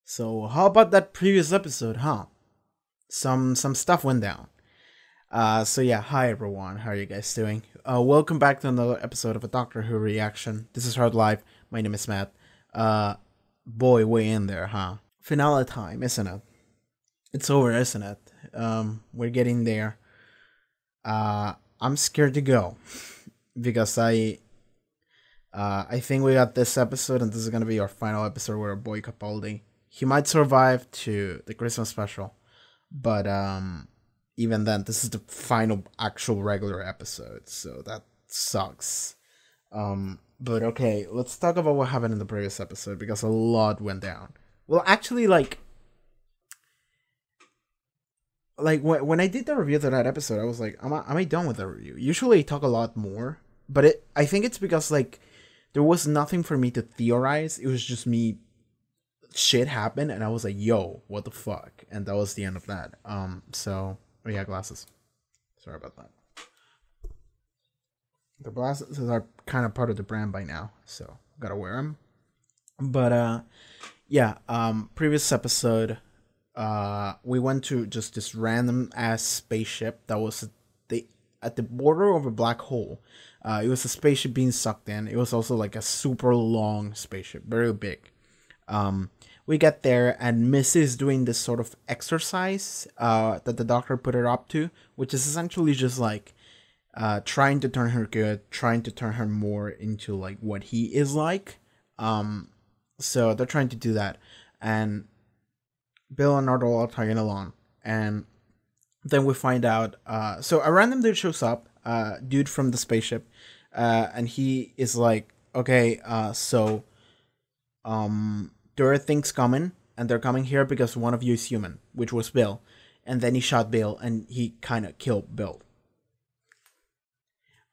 So how about that previous episode, huh? Some stuff went down. So yeah, hi everyone. How are you guys doing? Welcome back to another episode of a Doctor Who reaction. This is Hard Live. My name is Matt. Uh Boy, way in there, huh? Finale time, isn't it? It's over, isn't it? We're getting there. I'm scared to go because I think we got this episode, and this is gonna be our final episode with our boy Capaldi. He might survive to the Christmas special, but even then, this is the final actual regular episode, so that sucks. But okay, let's talk about what happened in the previous episode because a lot went down. Well, actually, like when I did the review of that episode, I was like, am I done with the review? Usually, I talk a lot more, but I think it's because like there was nothing for me to theorize. It was just me. Shit happened, and I was like, "Yo, what the fuck?" And that was the end of that. So oh yeah, glasses. Sorry about that. The glasses are kind of part of the brand by now, so gotta wear them. But yeah. Previous episode, we went to just this random ass spaceship that was at the border of a black hole. It was a spaceship being sucked in. It was also like a super long spaceship, very big. We get there, and Missy is doing this sort of exercise that the doctor put her up to, which is essentially just like trying to turn her good, trying to turn her more into like what he is like. So they're trying to do that, and Bill and Nardole are tagging along, and then we find out. So a random dude shows up, dude from the spaceship, and he is like, okay, there are things coming, and they're coming here because one of you is human, which was Bill. And then he shot Bill, and he kind of killed Bill.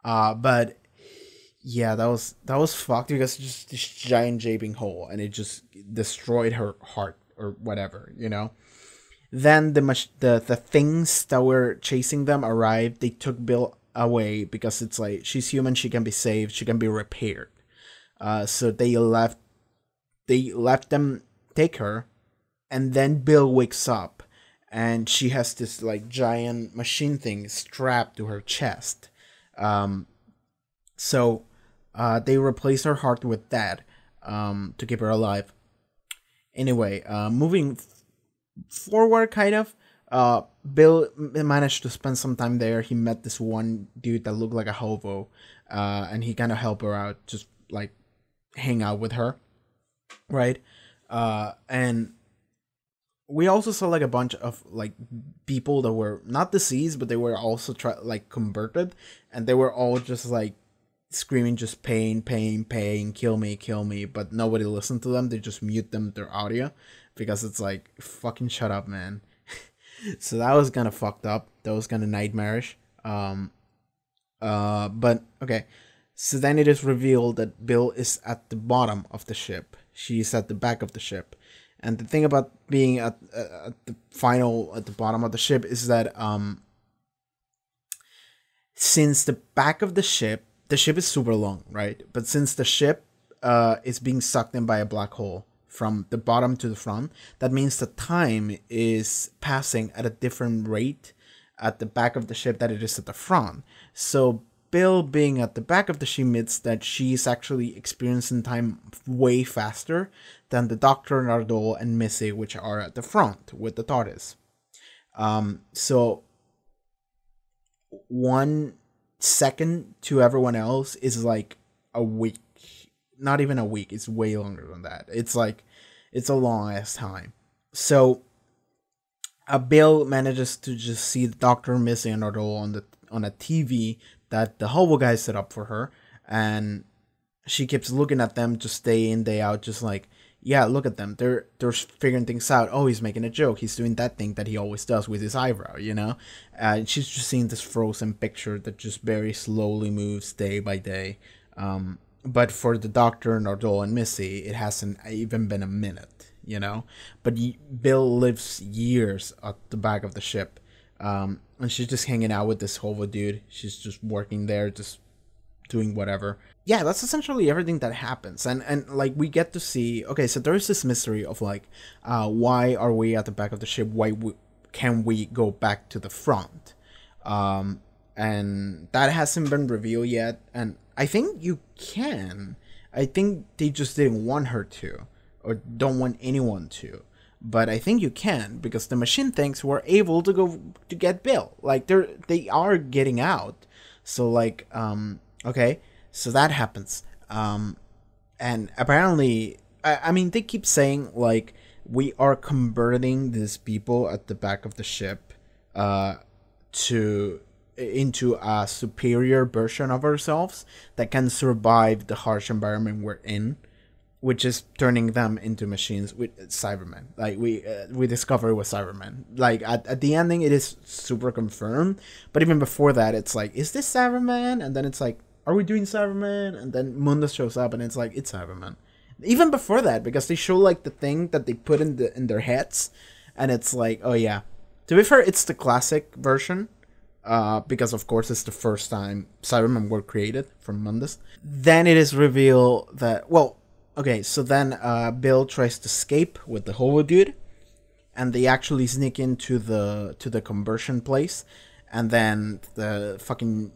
But yeah, that was fucked because it's just this giant gaping hole, and it just destroyed her heart or whatever, you know. Then the things that were chasing them arrived. They took Bill away because it's like she's human, she can be saved, she can be repaired. So they left them take her, and then Bill wakes up, and she has this like giant machine thing strapped to her chest. So they replace her heart with that to keep her alive. Anyway, moving forward, kind of. Bill managed to spend some time there. He met this one dude that looked like a hobo, and he kind of helped her out, just like hang out with her, right? And we also saw like a bunch of like people that were not deceased, but they were also like converted, and they were all just like screaming just pain, pain, pain, kill me, but nobody listened to them. They just mute them their audio because it's like fucking shut up, man. So that was kind of fucked up. That was kind of nightmarish. But okay. So then it is revealed that Bill is at the bottom of the ship. She's at the back of the ship. And the thing about being at the bottom of the ship is that since the back of the ship is super long, right? But since the ship is being sucked in by a black hole from the bottom to the front, that means the time is passing at a different rate at the back of the ship than it is at the front. So Bill being at the back of the ship means that she's actually experiencing time way faster than the Doctor, Nardole, and Missy, which are at the front with the TARDIS. So 1 second to everyone else is like a week. Not even a week. It's way longer than that. It's a long ass time. So Bill manages to just see the Doctor, Missy, and Nardole on a TV that the hobo guy set up for her, and she keeps looking at them just day in, day out, just like, yeah, look at them, they're figuring things out. Oh, he's making a joke, he's doing that thing that he always does with his eyebrow, you know. And she's just seeing this frozen picture that just very slowly moves day by day. But for the Doctor, Nardole, and Missy, it hasn't even been a minute, you know. But Bill lives years at the back of the ship. And she's just hanging out with this hobo dude. She's just working there, just doing whatever. Yeah, that's essentially everything that happens. And like we get to see, okay, so there's this mystery of like, why are we at the back of the ship? Can we go back to the front? And that hasn't been revealed yet. And I think you can. I think they just didn't want her to, or don't want anyone to. But I think you can, because the machine thinks we're able to go to get Bill. Like they are getting out. So like, okay, so that happens. And apparently, I mean, they keep saying like we are converting these people at the back of the ship, into a superior version of ourselves that can survive the harsh environment we're in, which is turning them into machines with Cybermen. Like we discover with Cybermen. Like at the ending, it is super confirmed. But even before that, it's like, is this Cyberman? And then it's like, are we doing Cyberman? And then Mundus shows up, and it's like, it's Cyberman. Even before that, because they show like the thing that they put in their heads, and it's like, oh yeah. To be fair, it's the classic version. Because of course it's the first time Cybermen were created from Mundus. Then it is revealed that, well, okay, so then Bill tries to escape with the hobo dude, and they actually sneak into the conversion place, and then the fucking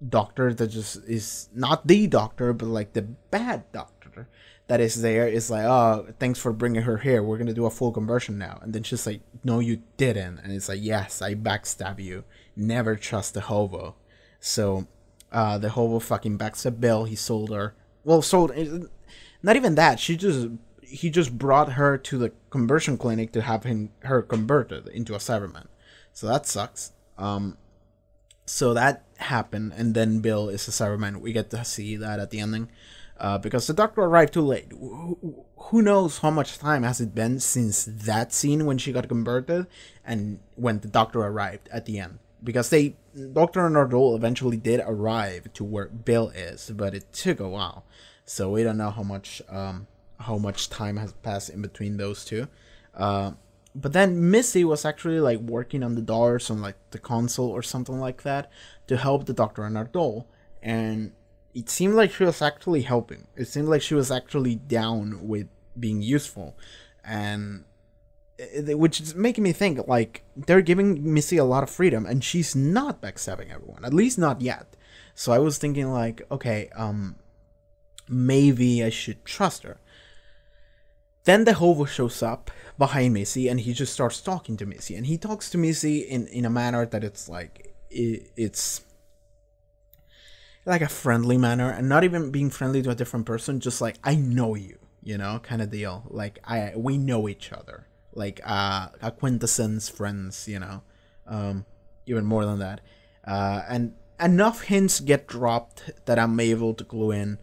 doctor that just is not the doctor, but like the bad doctor that is there is like, oh, thanks for bringing her here, we're gonna do a full conversion now. And then she's like, no, you didn't. And it's like, yes, I backstab you. Never trust the hobo. So the hobo fucking backstabbed Bill. He sold her, well, not even that, he just brought her to the conversion clinic to have her converted into a Cyberman. So that sucks. So that happened, and then Bill is a Cyberman. We get to see that at the ending. Because the doctor arrived too late. Who knows how much time has it been since that scene when she got converted and when the doctor arrived at the end. Because Dr. Nardole eventually did arrive to where Bill is, but it took a while. So we don't know how much time has passed in between those two. But then Missy was actually like working on the doors on like the console or something like that to help the Dr. Nardole, and it seemed like she was actually helping. It seemed like she was actually down with being useful, and which is making me think like they're giving Missy a lot of freedom, and she's not backstabbing everyone, at least not yet. So I was thinking like, okay, maybe I should trust her. Then the hobo shows up behind Missy, and he just starts talking to Missy, and he talks to Missy in a manner that it's like it's like a friendly manner, and not even being friendly to a different person, just like, I know you, kind of deal. Like we know each other, like acquaintances, friends, even more than that. And enough hints get dropped that I'm able to clue in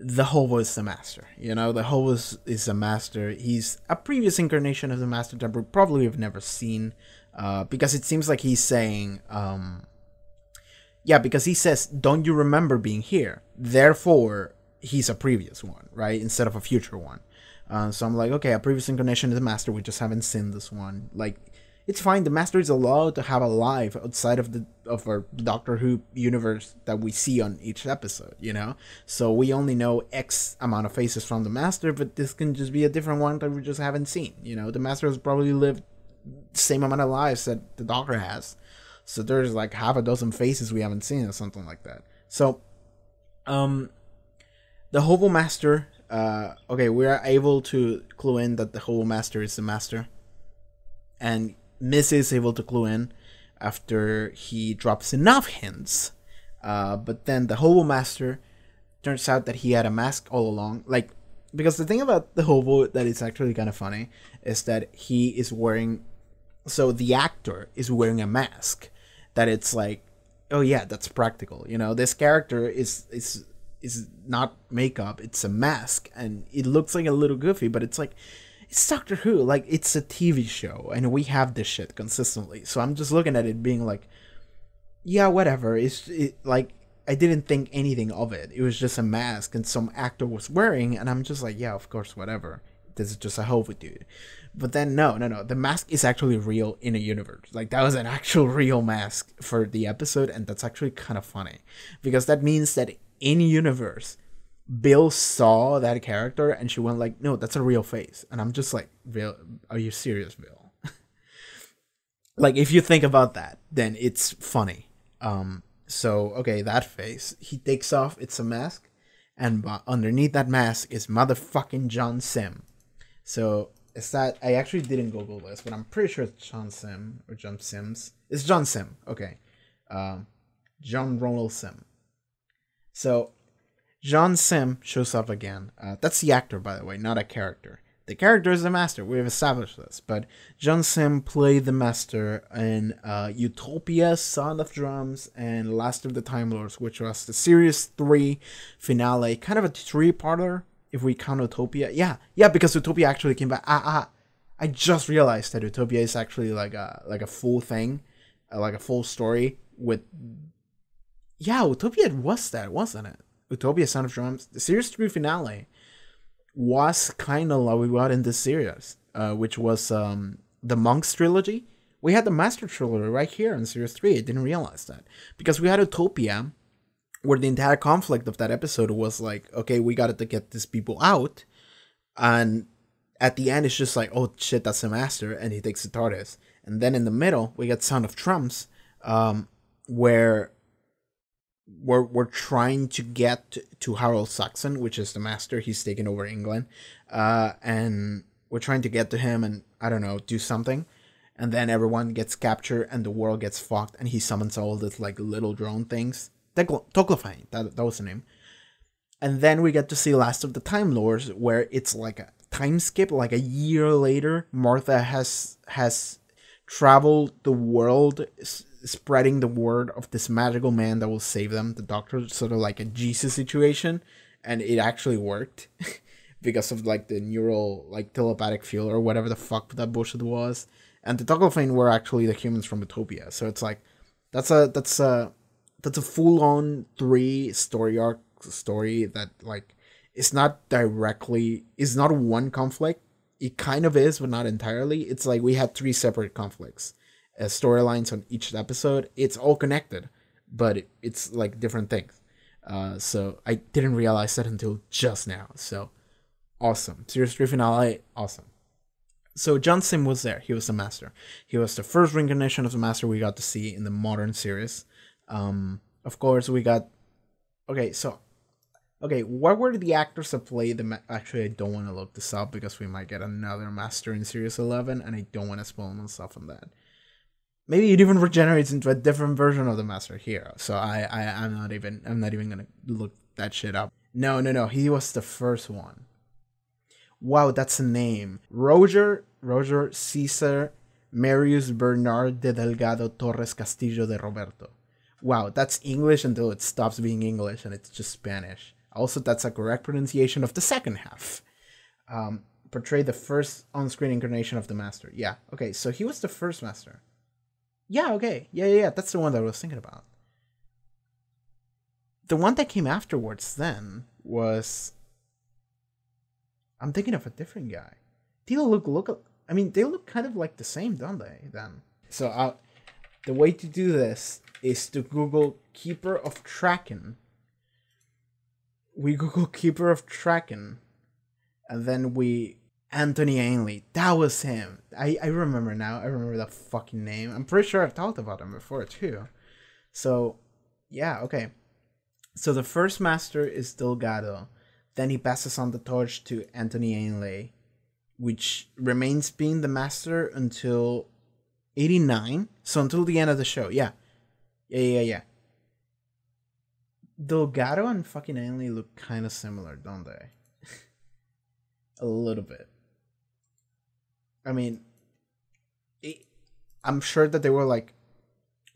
the hobo is the master. The hobo is a master. He's a previous incarnation of the master that we probably have never seen, because it seems like he's saying, yeah, because he says, don't you remember being here? Therefore, he's a previous one, right? Instead of a future one. So I'm like, okay, a previous incarnation of the master. We just haven't seen this one. Like, it's fine. The master is allowed to have a life outside of our Doctor Who universe that we see on each episode, So we only know X amount of faces from the master, but this can just be a different one that we just haven't seen. The master has probably lived the same amount of lives that the Doctor has. So there's like half a dozen faces we haven't seen or something like that. So, the Hobo Master, okay, we are able to clue in that the Hobo Master is the master. And Miss is able to clue in after he drops enough hints. But then the Hobo Master, turns out that he had a mask all along. Like, because the thing about the Hobo that is actually kind of funny is that he is wearing, so the actor is wearing a mask. That it's like, oh yeah, that's practical. This character is not makeup, it's a mask, and it looks like a little goofy, but it's like, it's Doctor Who, like it's a TV show, and we have this shit consistently. So I'm just looking at it being like, yeah, whatever. Like, I didn't think anything of it. It was just a mask and some actor was wearing, and I'm just like, yeah, of course, whatever. This is just a hobo dude. But then no, the mask is actually real in a universe. Like, that was an actual real mask for the episode, and that's actually kind of funny, because that means that in universe, Bill saw that character and she went like, no, that's a real face. And I'm just like, Bill, are you serious, Bill? Like, if you think about that, then it's funny. So, okay, that face. He takes off, it's a mask. And underneath that mask is motherfucking John Sim. So, is that... I actually didn't Google this, but I'm pretty sure it's John Sim or John Sims. It's John Sim, okay. John Ronald Sim. So, John Sim shows up again. That's the actor, by the way, not a character. The character is the master. We've established this. But John Sim played the master in Utopia, Sound of Drums, and Last of the Time Lords, which was the Series 3 finale. Kind of a three-parter, if we count Utopia. Yeah, because Utopia actually came back. I just realized that Utopia is actually like a full thing, like a full story with... Yeah, Utopia was that, wasn't it? Utopia, Sound of Drums. The Series 3 finale was kind of like we got in this series, which was the Monks trilogy. We had the Master trilogy right here in Series 3. I didn't realize that. Because we had Utopia, where the entire conflict of that episode was like, okay, we got to get these people out. And at the end, it's just like, oh shit, that's the Master, and he takes the TARDIS. And then in the middle, we got Sound of Drums, where we're trying to get to Harold Saxon, which is the Master. He's taken over England, and we're trying to get to him and, I don't know, do something. And then everyone gets captured and the world gets fucked, and he summons all these like little drone things. Toclafine, that was the name. And then we get to see Last of the Time Lords, where it's like a time skip, like a year later. Martha has traveled the world, spreading the word of this magical man that will save them, the Doctor, sort of like a Jesus situation, and it actually worked because of like the neural, like telepathic field or whatever the fuck that bullshit was. And the Toclafane were actually the humans from Utopia, so it's like that's a full on 3 story arc story that like it's not one conflict. It kind of is, but not entirely. It's like we had 3 separate conflicts. Storylines on each episode. It's all connected, but it's like different things. So I didn't realize that until just now. So awesome. Series 3 finale, awesome. So John Sim was there. He was the Master. He was the first reincarnation of the Master we got to see in the modern series. Of course, we got... Okay, what were the actors that played the... Actually, I don't want to look this up because we might get another Master in Series 11, and I don't want to spoil myself on that. Maybe it even regenerates into a different version of the Master here. So I'm not even gonna look that shit up. No. He was the first one. Wow, that's a name. Roger Cesar Marius Bernard de Delgado Torres Castillo de Roberto. Wow, that's English until it stops being English and it's just Spanish. Also, that's a correct pronunciation of the second half. Portrayed the first on-screen incarnation of the Master. Yeah, okay, so he was the first Master. Yeah, okay. Yeah. That's the one that I was thinking about. The one that came afterwards then was... I'm thinking of a different guy. They look... I mean, they look kind of like the same, don't they, then? So, the way to do this is to Google Keeper of Traken. We Google Keeper of Traken. And then we... Anthony Ainley. That was him. I remember now. I remember that fucking name. I'm pretty sure I've talked about him before too. So, yeah, okay. So the first Master is Delgado. Then he passes on the torch to Anthony Ainley, which remains being the Master until 89. So until the end of the show. Yeah. Delgado and fucking Ainley look kind of similar, don't they? A little bit. I mean, I'm sure that they were like,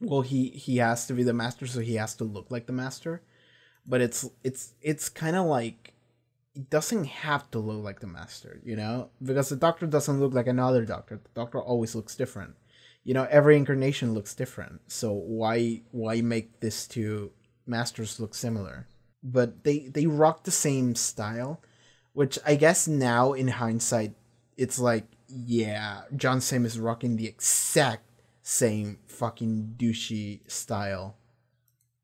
well, he has to be the Master, so he has to look like the Master. But it's kind of like, it doesn't have to look like the Master, you know? Because the Doctor doesn't look like another Doctor. The Doctor always looks different. You know, every incarnation looks different. So why make these 2 Masters look similar? But they rock the same style, which I guess now in hindsight, it's like, yeah, John Sim is rocking the exact same fucking douchey style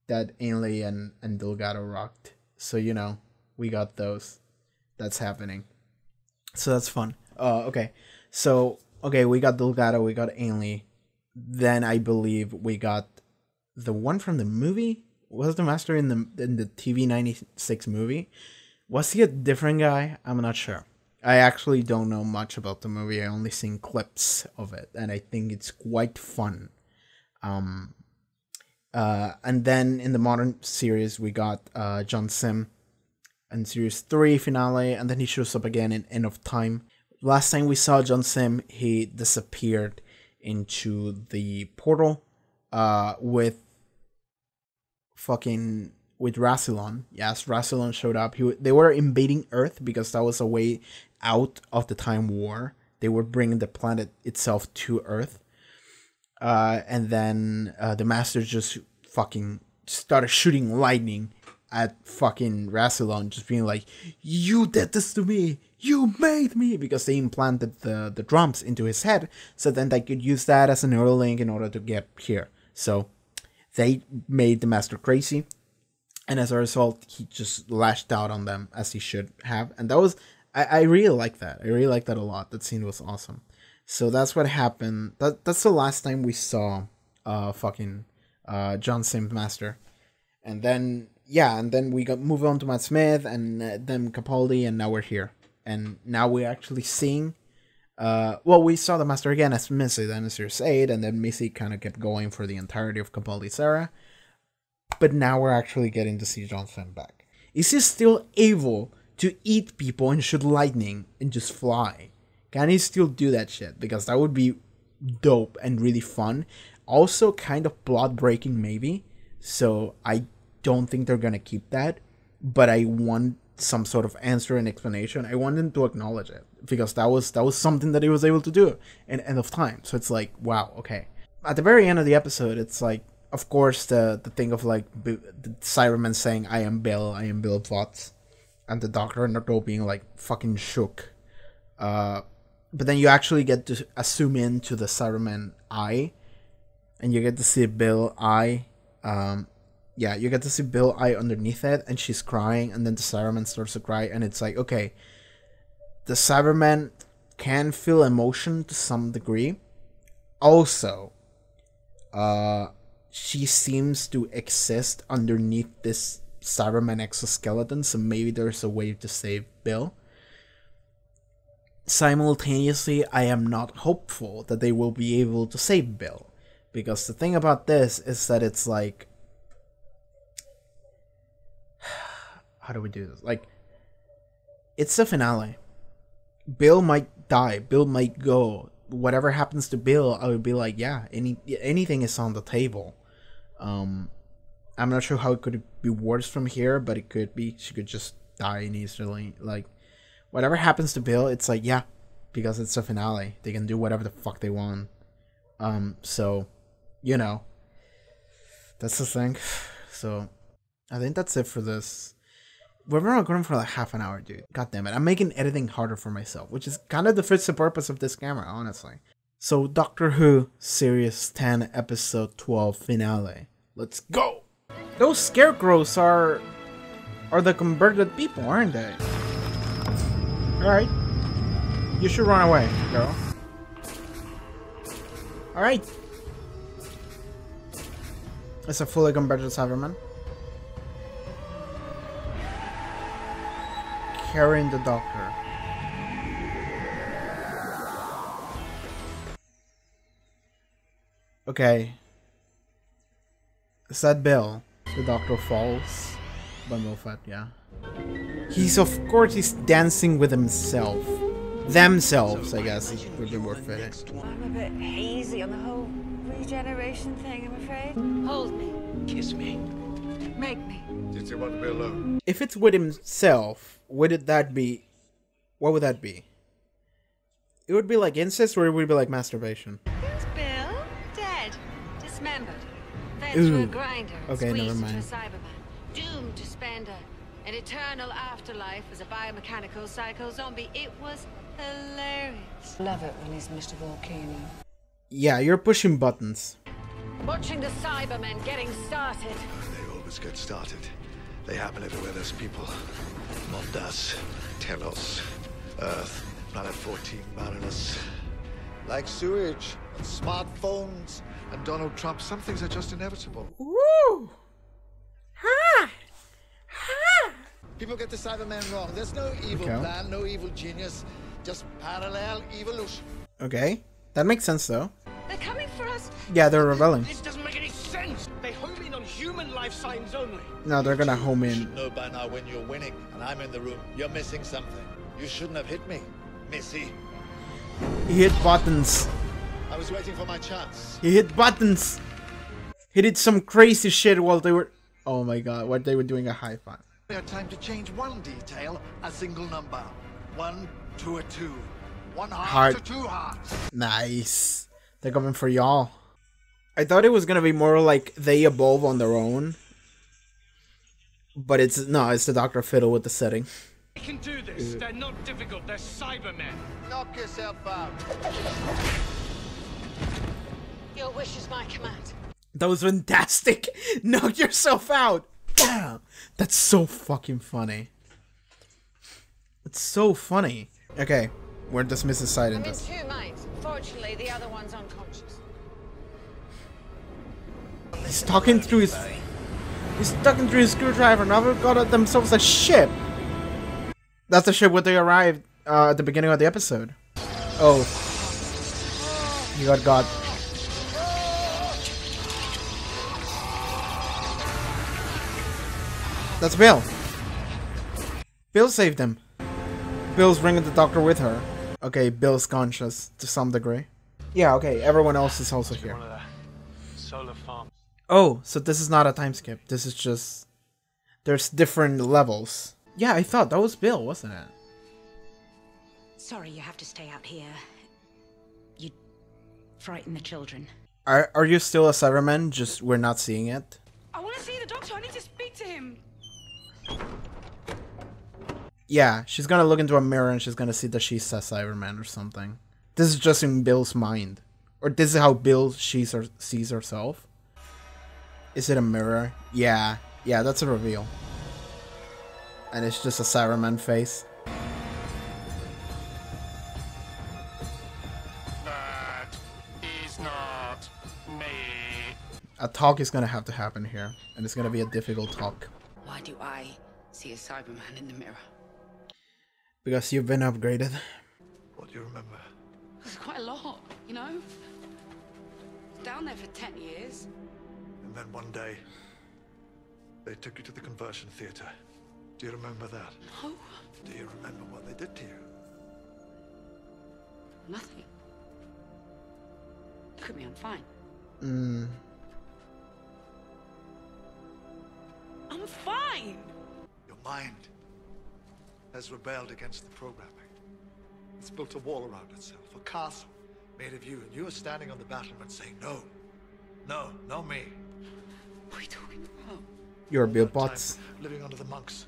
that Ainley and Delgado rocked. So, you know, we got those. That's happening. So that's fun. Okay. So, okay, we got Delgado, we got Ainley. Then I believe we got the one from the movie. Was the master in the TV 96 movie? Was he a different guy? I'm not sure. I actually don't know much about the movie. I only seen clips of it, and I think it's quite fun. And then in the modern series, we got John Sim in series 3 finale, and then he shows up again in End of Time. Last time we saw John Sim, he disappeared into the portal with Rassilon. Yes, Rassilon showed up. They were invading Earth because that was a way out of the Time War. They were bringing the planet itself to Earth. And then the Masters just fucking started shooting lightning at fucking Rassilon, just being like, "You did this to me! You made me!" Because they implanted the drums into his head, so then they could use that as a neural link in order to get here. So they made the Master crazy, and as a result, he just lashed out on them as he should have. And that was, I really like that. I really like that a lot. That scene was awesome. So that's what happened. That's the last time we saw John Sim Master. And then we got move on to Matt Smith and then Capaldi, and now we're here. And now we're actually seeing we saw the Master again as Missy, then as Series 8, and then Missy kind of kept going for the entirety of Capaldi's era. But now we're actually getting to see John Sim back. Is he still able to eat people and shoot lightning and just fly? Can he still do that shit? Because that would be dope and really fun. Also kind of plot breaking maybe. So I don't think they're gonna keep that. But I want some sort of answer and explanation. I want them to acknowledge it. Because that was something that he was able to do in End of Time. So it's like, wow, okay. At the very end of the episode, it's like, of course, the thing of like the Cyberman saying, I am Bill Potts. And the Doctor and the girl being like fucking shook. But then you actually get to zoom into the Cyberman eye. And you get to see Bill eye. You get to see Bill eye underneath it. And she's crying. And then the Cyberman starts to cry. And it's like, okay. The Cyberman can feel emotion to some degree. Also, she seems to exist underneath this Cyberman exoskeleton, so maybe there's a way to save Bill. Simultaneously, I am not hopeful that they will be able to save Bill, because the thing about this is that it's like, how do we do this? Like, it's the finale. Bill might die. Bill might go. Whatever happens to Bill, I would be like, yeah, anything is on the table. I'm not sure how it could be worse from here, but it could be. She could just die easily. Like, whatever happens to Bill, it's like, yeah, because it's a finale. They can do whatever the fuck they want. So, you know, that's the thing. So, I think that's it for this. We're recording for like half an hour, dude. God damn it. I'm making editing harder for myself, which is kind of defeats the purpose of this camera, honestly. So, Doctor Who, Series 10, Episode 12, Finale. Let's go! Those scarecrows are the converted people, aren't they? Alright. You should run away, girl. Alright. It's a fully converted Cyberman. Carrying the Doctor. Okay. Is that Bill? The Doctor falls. Bundle Fat, yeah. He's dancing with himself. Themselves, I guess, would be more fitting. I'm a bit hazy on the whole regeneration thing, I'm afraid. Hold me. Kiss me. Make me. Did you want to be alone? If it's with himself, what would that be? It would be like incest, or it would be like masturbation. Who's Bill? Dead. Dismembered. Fed through a grinder. Okay, never mind. Into a Cyberman. Doomed to spend an eternal afterlife as a biomechanical psycho zombie. It was hilarious. Love it when he's Mr. Volcano. Yeah, you're pushing buttons. Watching the Cybermen getting started. They all wars get started, they happen everywhere there's people. Mondas, Telos, Earth, Planet 14, Marinus. Like sewage, and smartphones, and Donald Trump, some things are just inevitable. Woo! Ha! Ha! People get the Cybermen wrong. There's no evil plan, no evil genius, just parallel evolution. Okay, that makes sense though. They're coming for us. Yeah, they're rebelling. This doesn't make any sense. They home in on human life signs only. No, they're gonna home You in. should know by now when you're winning, and I'm in the room. You're missing something. You shouldn't have hit me, Missy. He hit buttons. I was waiting for my chance. He hit buttons. He did some crazy shit while they were. Oh my god, what they were doing a high five. We had time to change one detail, a single number. 1 to a 2. 1 heart to 2 hearts. Nice. They're coming for y'all. I thought it was gonna be more like they evolve on their own. But it's no, it's the Dr. Fiddle with the setting. They can do this. They're not difficult. They're Cybermen. Knock yourself out. Your wish is my command. That was fantastic. Knock yourself out. Damn. That's so fucking funny. It's so funny. Okay, we're dismissing side in I'm in this. 2 minds. Fortunately, the other one's unconscious. He's talking through his. He's talking through his screwdriver. Now they've got themselves a ship. That's the ship where they arrived at the beginning of the episode. Oh. You got. That's Bill. Bill saved him. Bill's bringing the doctor with her. Okay, Bill's conscious to some degree. Yeah, okay, everyone else is also here. Solar farm. Oh, so this is not a time skip. This is just... There's different levels. Yeah, I thought that was Bill, wasn't it? Sorry, you have to stay out here. You'd frighten the children. Are you still a Cyberman? Just we're not seeing it? I want to see the doctor. I need to speak to him. Yeah, she's gonna look into a mirror and she's gonna see that she's a Cyberman or something. This is just in Bill's mind. Or this is how Bill sees herself. Is it a mirror? Yeah, that's a reveal. And it's just a Cyberman face. That is not me. A talk is gonna have to happen here. And it's gonna be a difficult talk. Why do I see a Cyberman in the mirror? Because you've been upgraded. What do you remember? It's quite a lot, you know? Down there for 10 years. And then one day, they took you to the conversion theater. Do you remember that? No, Do you remember what they did to you? nothing. Look at me, I'm fine. I'm fine! Your mind has rebelled against the programming. It's built a wall around itself, a castle made of you, and you are standing on the battlement saying, no, no, not me. What are you talking about? You're Bill That time, Bots. living under the monks,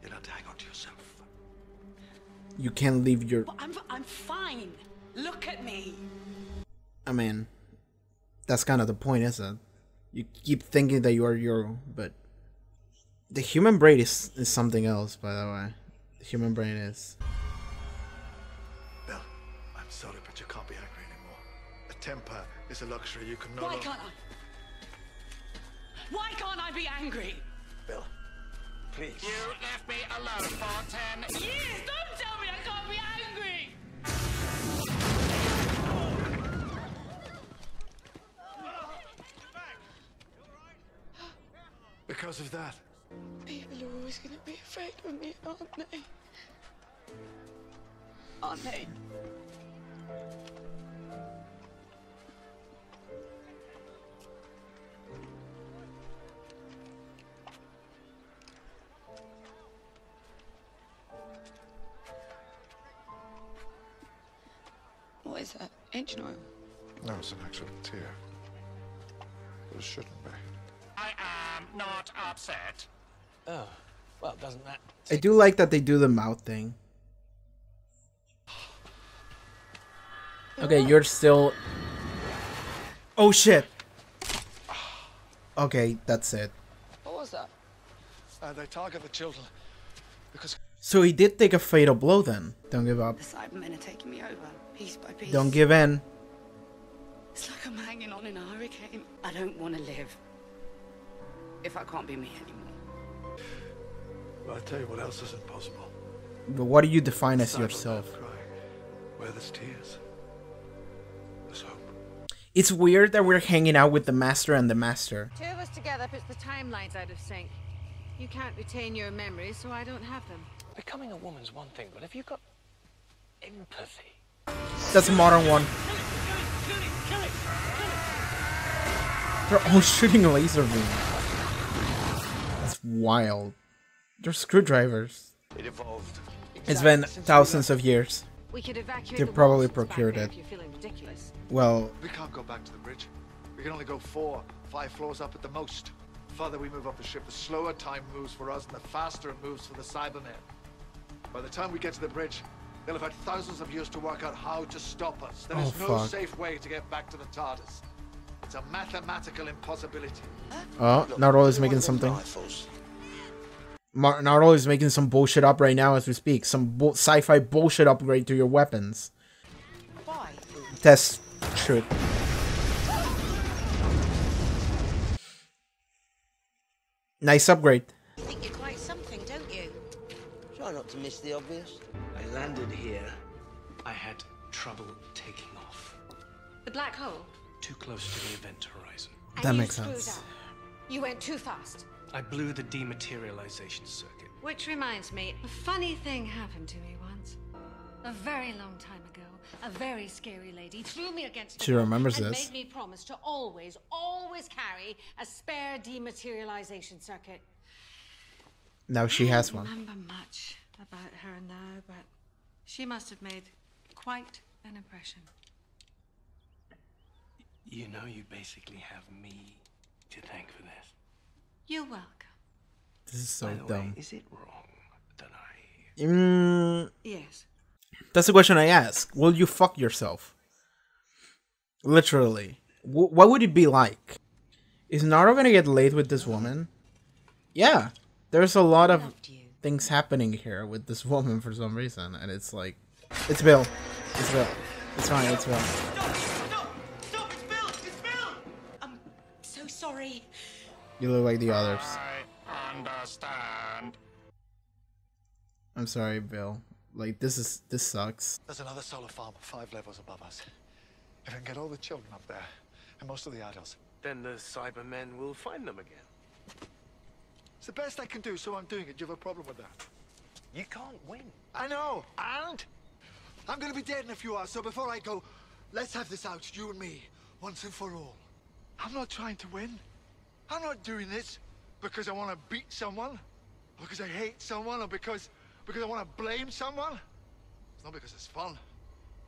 you learn to hang on to yourself. You can't leave your... But I'm fine. Look at me. I mean, that's kind of the point, isn't it? You keep thinking that you are your... But the human brain is something else, by the way. The human brain is... Bill, I'm sorry, but you can't be angry anymore. A temper is a luxury you can no Why longer... can't I? Why can't I be angry? Bill, please. You left me alone for 10 years. Yes, don't tell me I can't be angry. Because of that. People are always going to be afraid of me, aren't they? Aren't they? What is that? Engine oil? No, it's an actual tear. But it shouldn't be. I am not upset. Oh, well, doesn't that... I do like that they do the mouth thing. Okay, you're still... Oh shit! Okay, that's it. They target the children because... So he did take a fatal blow then. Don't give up. The Cybermen are taking me over, piece by piece. Don't give in. It's like I'm hanging on in a hurricane. I don't want to live if I can't be me anymore. Well, I tell you what else is impossible. But what do you define as Cybermen yourself? crying. Where there's tears, there's hope. It's weird that we're hanging out with the Master and the Master. Two of us together puts the timelines out of sync. You can't retain your memories, so I don't have them. Becoming a woman's one thing, but have you got empathy? That's a modern one. They're all shooting laser beams. That's wild. They're screwdrivers. It evolved. It's been thousands of years. We could evacuate They the probably walls back procured there it. if you're feeling ridiculous. Well, We can't go back to the bridge. We can only go 4, 5 floors up at the most. The farther we move up the ship, the slower time moves for us and the faster it moves for the Cybermen. By the time we get to the bridge, they'll have had thousands of years to work out how to stop us. There is Oh, no fuck. safe way to get back to the TARDIS. It's a mathematical impossibility. oh, Nardo is making something. Nardo is making some bullshit up right now as we speak. Some sci-fi bullshit upgrade to your weapons. Why? Test shoot. Nice upgrade. You think you're quite something, don't you? Try not to miss the obvious. I landed here. I had trouble taking off. The black hole. Too close to the event horizon. And That you makes screwed sense. up. You went too fast. I blew the dematerialization circuit. Which reminds me, a funny thing happened to me once. A very long time ago, a very scary lady threw me against She a wall remembers and this. made me promise to always, always carry a spare dematerialization circuit. Now she has I don't one. remember much about her now, but she must have made quite an impression. You know, you basically have me to thank for this. You're welcome. This is so By the way, dumb. is it wrong that I... Yes. That's the question I ask. Will you fuck yourself? Literally. What would it be like? Is Naruto gonna get laid with this woman? Yeah. There's a lot of things happening here with this woman for some reason. And it's like... It's Bill. It's Bill. It's fine, it's Bill. Stop! It's Bill! It's Bill! I'm so sorry. You look like the others. I understand. I'm sorry, Bill. Like, this sucks. There's another solar farm 5 levels above us. If I can get all the children up there, and most of the adults. Then the Cybermen will find them again. It's the best I can do, so I'm doing it. Do you have a problem with that? You can't win. I know, and I'm gonna be dead in a few hours, so before I go, let's have this out, you and me, once and for all. I'm not trying to win. I'm not doing this because I want to beat someone, or because I hate someone, or because I want to blame someone. It's not because it's fun.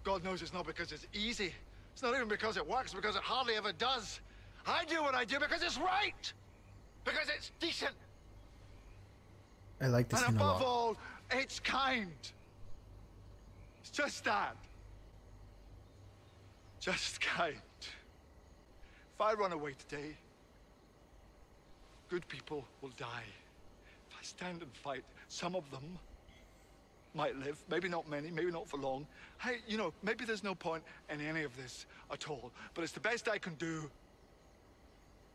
God knows it's not because it's easy. It's not even because it works, because it hardly ever does. I do what I do because it's right, because it's decent. I like this And scene a above lot. all, it's kind. It's just that. Just kind. If I run away today, good people will die. If I stand and fight, some of them might live. Maybe not many, maybe not for long. Hey, you know, maybe there's no point in any of this at all. But it's the best I can do.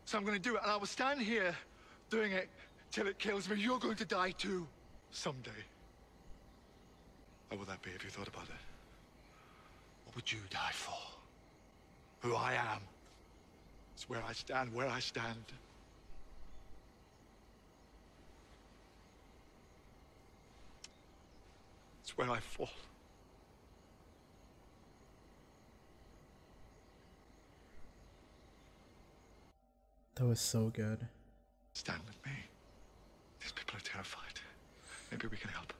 So I'm going to do it. And I will stand here doing it till it kills me. You're going to die too. Someday. What would that be if you thought about it? What would you die for? Who I am. It's where I stand, where I stand. It's where I fall. That was so good. Stand with me. These people are terrified. Maybe we can help.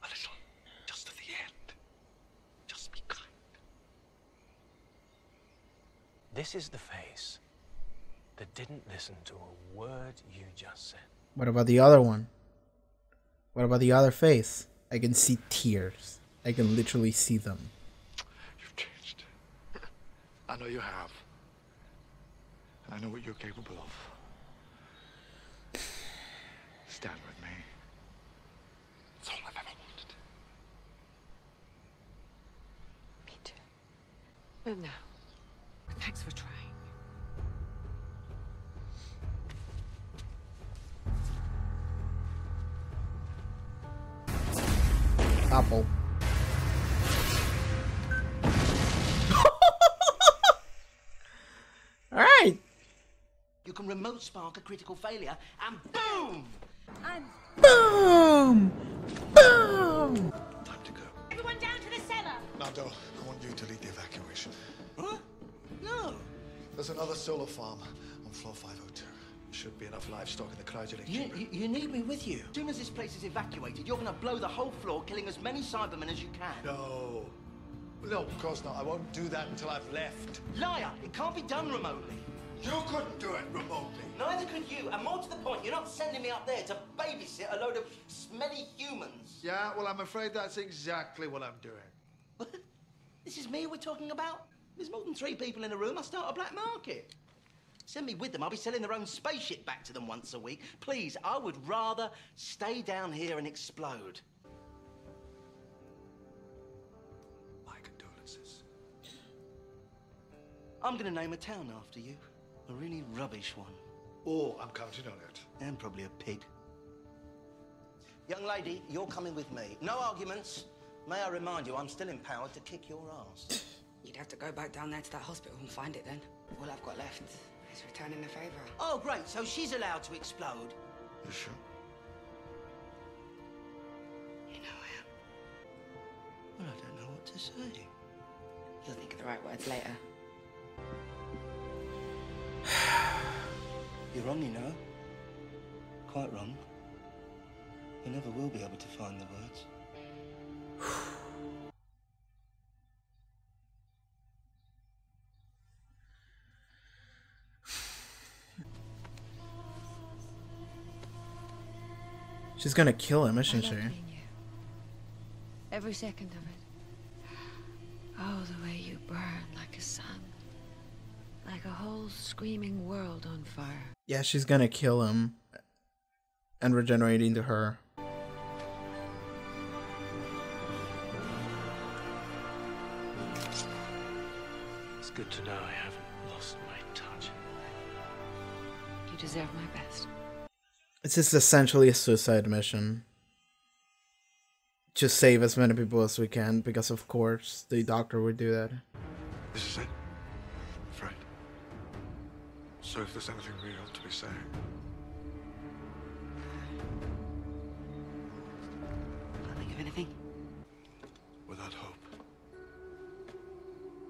A little. Just to the end. Just be kind. This is the face that didn't listen to a word you just said. What about the other one? What about the other face? I can see tears. I can literally see them. You've changed. I know you have. And I know what you're capable of. Stand with But no. Thanks for trying. Apple. All right. You can remote spark a critical failure, and boom! Boom. Boom. Time to go. Everyone down to the cellar! Nando, I want you to lead the evacuation. Huh? No. There's another solar farm on floor 502. Should be enough livestock in the cryogenic chamber. You need me with you. As soon as this place is evacuated, you're going to blow the whole floor, killing as many Cybermen as you can. No. No, of course not. I won't do that until I've left. Liar! It can't be done remotely. You couldn't do it remotely. Neither could you. And more to the point, you're not sending me up there to babysit a load of smelly humans. Yeah, well, I'm afraid that's exactly what I'm doing. What? This is me we're talking about? There's more than 3 people in a room. I'll start a black market. Send me with them. I'll be selling their own spaceship back to them once a week. Please, I would rather stay down here and explode. My condolences. I'm going to name a town after you. A really rubbish one. Oh, I'm counting on it. And probably a pig. Young lady, you're coming with me. No arguments. May I remind you, I'm still empowered to kick your ass. You'd have to go back down there to that hospital and find it then. All I've got left is returning the favor. Oh, great. So she's allowed to explode. You sure? You know I am. Well, I don't know what to say. You'll think of the right words later. You're wrong, you know. Quite wrong. You never will be able to find the words. She's gonna kill him, isn't she? Every second of it. Oh, the way you burn like a sun. Like a whole screaming world on fire. Yeah, she's gonna kill him and regenerate into her. It's good to know I haven't lost my touch. You deserve my best. It's just essentially a suicide mission. Just save as many people as we can, because of course the doctor would do that. This is it. Fred. So if there's anything we ought to be saying. Can't think of anything. Without hope.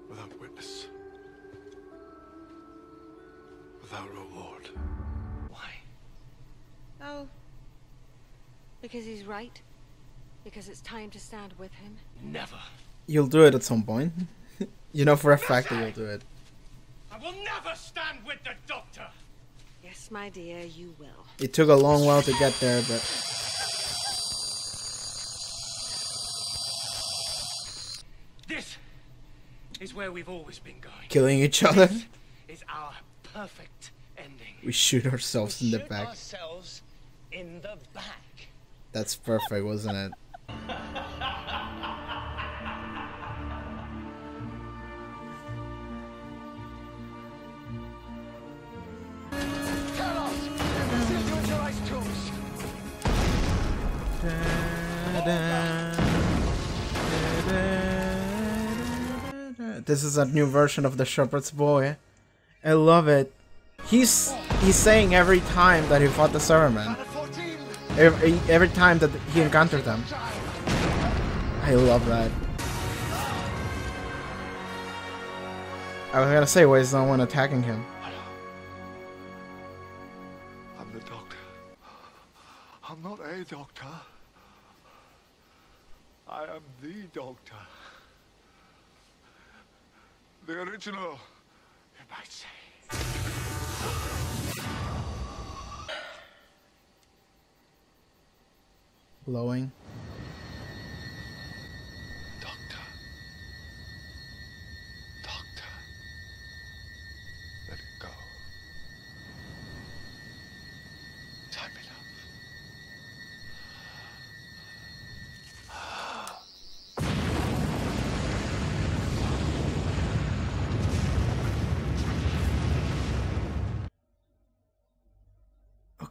Without witness. Without reward. Why? Oh. Because he's right. Because it's time to stand with him. Never. You'll do it at some point. You know for a fact that you'll do it. I will never stand with the Doctor! Yes, my dear, you will. It took a long while to get there, but... This is where we've always been going. Killing each other. This is our perfect ending. We shoot ourselves in the Shoot back. ourselves in the back. That's perfect, wasn't it? This is a new version of the Shepherd's Boy. I love it. He's saying every time that he fought the Cybermen. Every time that he encountered them. I love that. I was gonna say, why is no one attacking him? I'm the Doctor. I'm not a doctor. I am the Doctor. The original, you might say. Blowing. Doctor. Doctor. Let it go. Time enough.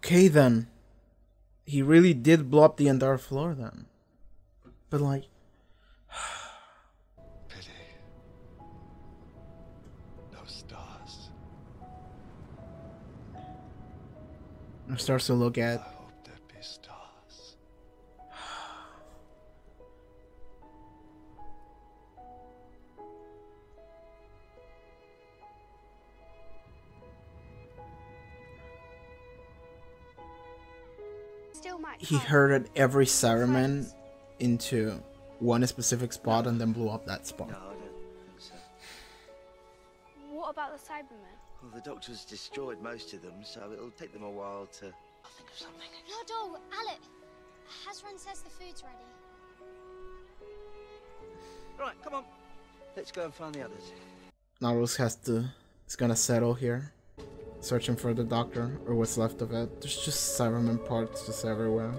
Okay then. He really did blow up the entire floor then. But like... Pity. No stars. It starts to look I at... hope there'd be stars. Still might He come. herded every Cyberman into one specific spot and then blew up that spot. No, I don't think so. What about the Cybermen? Well, the doctor's destroyed most of them, so it'll take them a while to... I'll think of something. Noddle, Alec. Hazran says the food's ready. Right, come on. Let's go and find the others. Nautilus is gonna settle here, searching for the doctor, or what's left of it. There's just Cyberman parts just everywhere.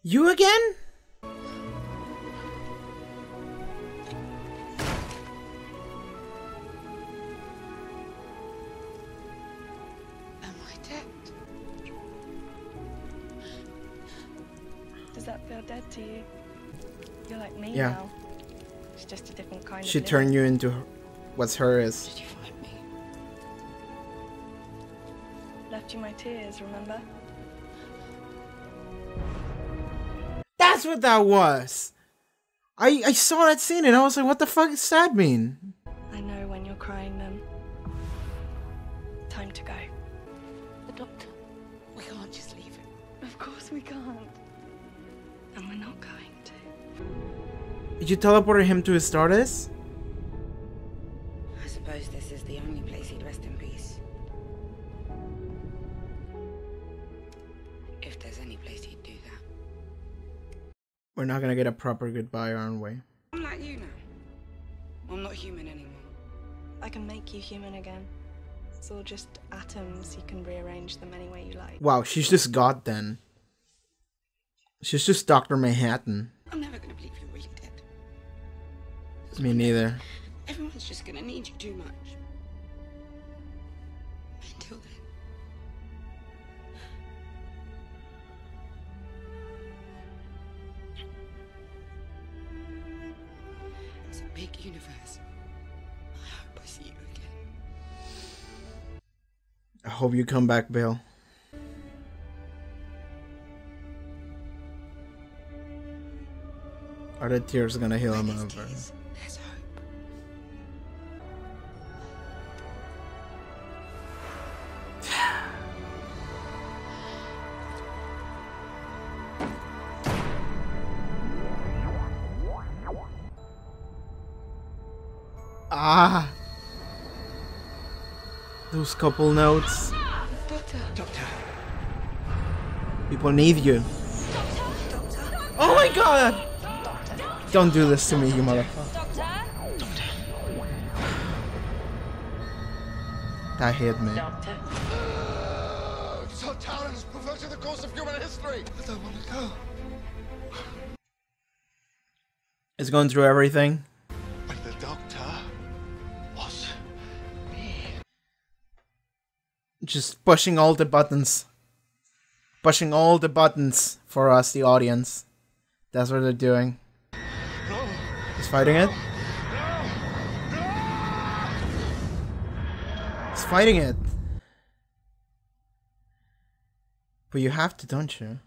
You again? Am I dead? Does that feel dead to you? You're like me Yeah. now. It's just a different kind She of turned you into what's hers. Did you find me? Left you my tears, remember? That's what that was! I saw that scene and I was like, what the fuck does that mean? I know when you're crying them. Time to go. The doctor. We can't just leave him. Of course we can't. And we're not going to. Did you teleport him to his Stardust? I suppose this is the only place he'd rest in peace. If there's any place he'd do that. We're not gonna get a proper goodbye, aren't we? I'm like you now. I'm not human anymore. I can make you human again. It's all just atoms. You can rearrange them any way you like. Wow, she's just God then. She's just Dr. Manhattan. I'm never gonna believe you're really dead. Me neither. Everyone's just gonna need you too much. Until then. It's a big universe. I hope I see you again. I hope you come back, Bill. Are the tears gonna heal him over? There's hope. Ah! Those couple notes. Doctor. People need you. Oh my god! Don't do this to me, you motherfucker. That hit me. So town is perverting the course of human history. I don't want to go. It's going through everything. But the doctor was me. Just pushing all the buttons. Pushing all the buttons for us, the audience. That's what they're doing. He's fighting it. He's fighting it. But you have to, don't you?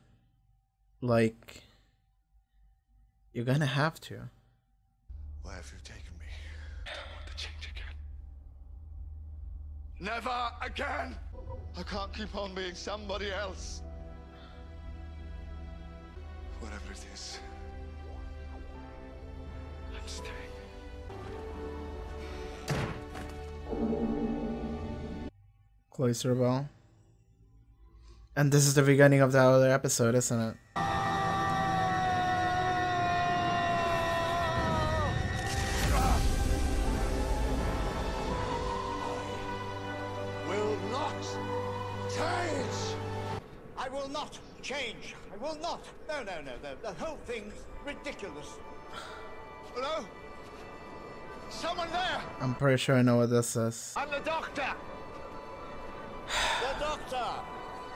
Like, you're gonna have to. Where have you taken me? I don't want to change again. Never again! I can't keep on being somebody else. Whatever it is, I'm staying. Cloister bell. And this is the beginning of the other episode, isn't it? Will not change. I will not change. I will not. No. The whole thing's ridiculous. Hello? Someone there? I'm pretty sure I know what this is. I'm the doctor. The doctor.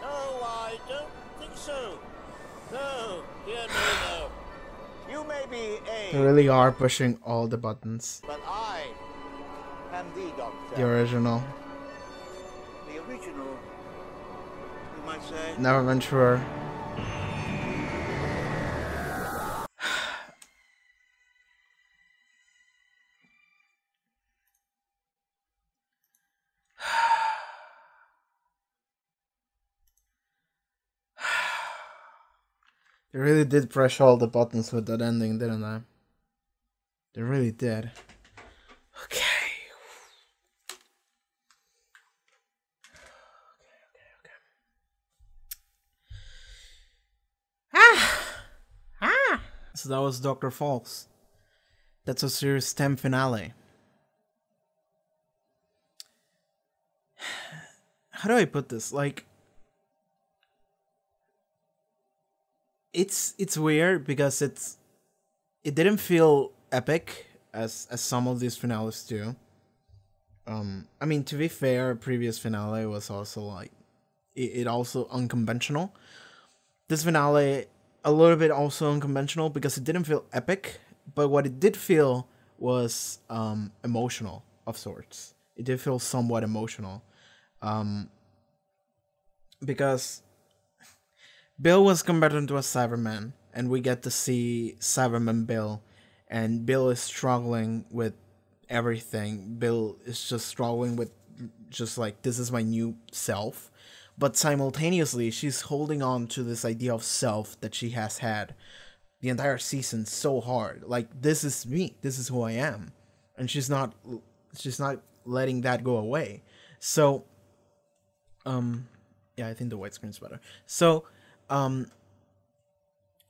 No, I don't think so. No, dear me, no. You may be They really are pushing all the buttons. but I am the doctor. The original. The original, you might say. Never been sure. They really did press all the buttons with that ending, didn't they? They really did. Okay. So that was Dr. Falls. That's a Series 10 finale. How do I put this? Like, it's weird because it didn't feel epic as some of these finales do. I mean, to be fair, previous finale was also like it also unconventional. This finale a little bit also unconventional because it didn't feel epic, but what it did feel was emotional of sorts. It did feel somewhat emotional, because Bill was converted into a Cyberman, and we get to see Cyberman Bill, and Bill is struggling with everything. Bill is just struggling with just like, this is my new self. But simultaneously, she's holding on to this idea of self that she has had the entire season so hard. Like, this is me. This is who I am. And she's not letting that go away. So, yeah, I think the widescreen's better. So,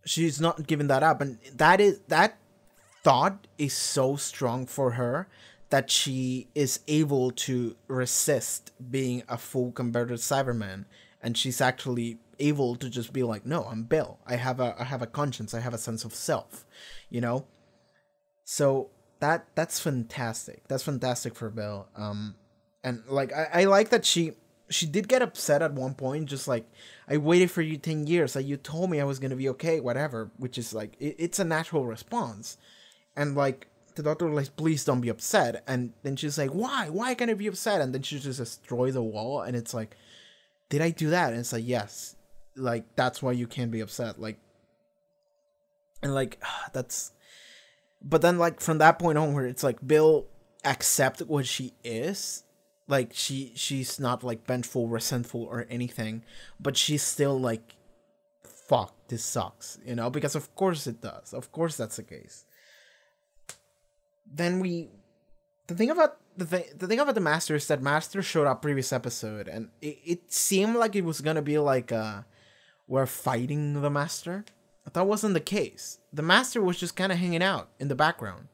she's not giving that up, and that thought is so strong for her that she is able to resist being a full converted Cyberman, and she's actually able to just be like, no, I'm Bill. I have a conscience. I have a sense of self, you know. So that's fantastic. That's fantastic for Bill. And like I like that she did get upset at one point, just like, I waited for you 10 years, like you told me I was gonna be okay, whatever, which is like, it's a natural response. And like, the doctor was like, please don't be upset. And then she's like, why can't I be upset? And then she just destroys the wall, and it's like, did I do that? And it's like, yes, like, that's why you can't be upset. Like, and like, that's, but then like, from that point onward, it's like, Bill accept what she is. Like, she's not like vengeful, resentful, or anything, but she's still like, fuck, this sucks, you know, because of course it does. Of course that's the case. Then the thing about the Master is that Master showed up previous episode, and it seemed like it was gonna be like, we're fighting the Master. But that wasn't the case. The Master was just kind of hanging out in the background.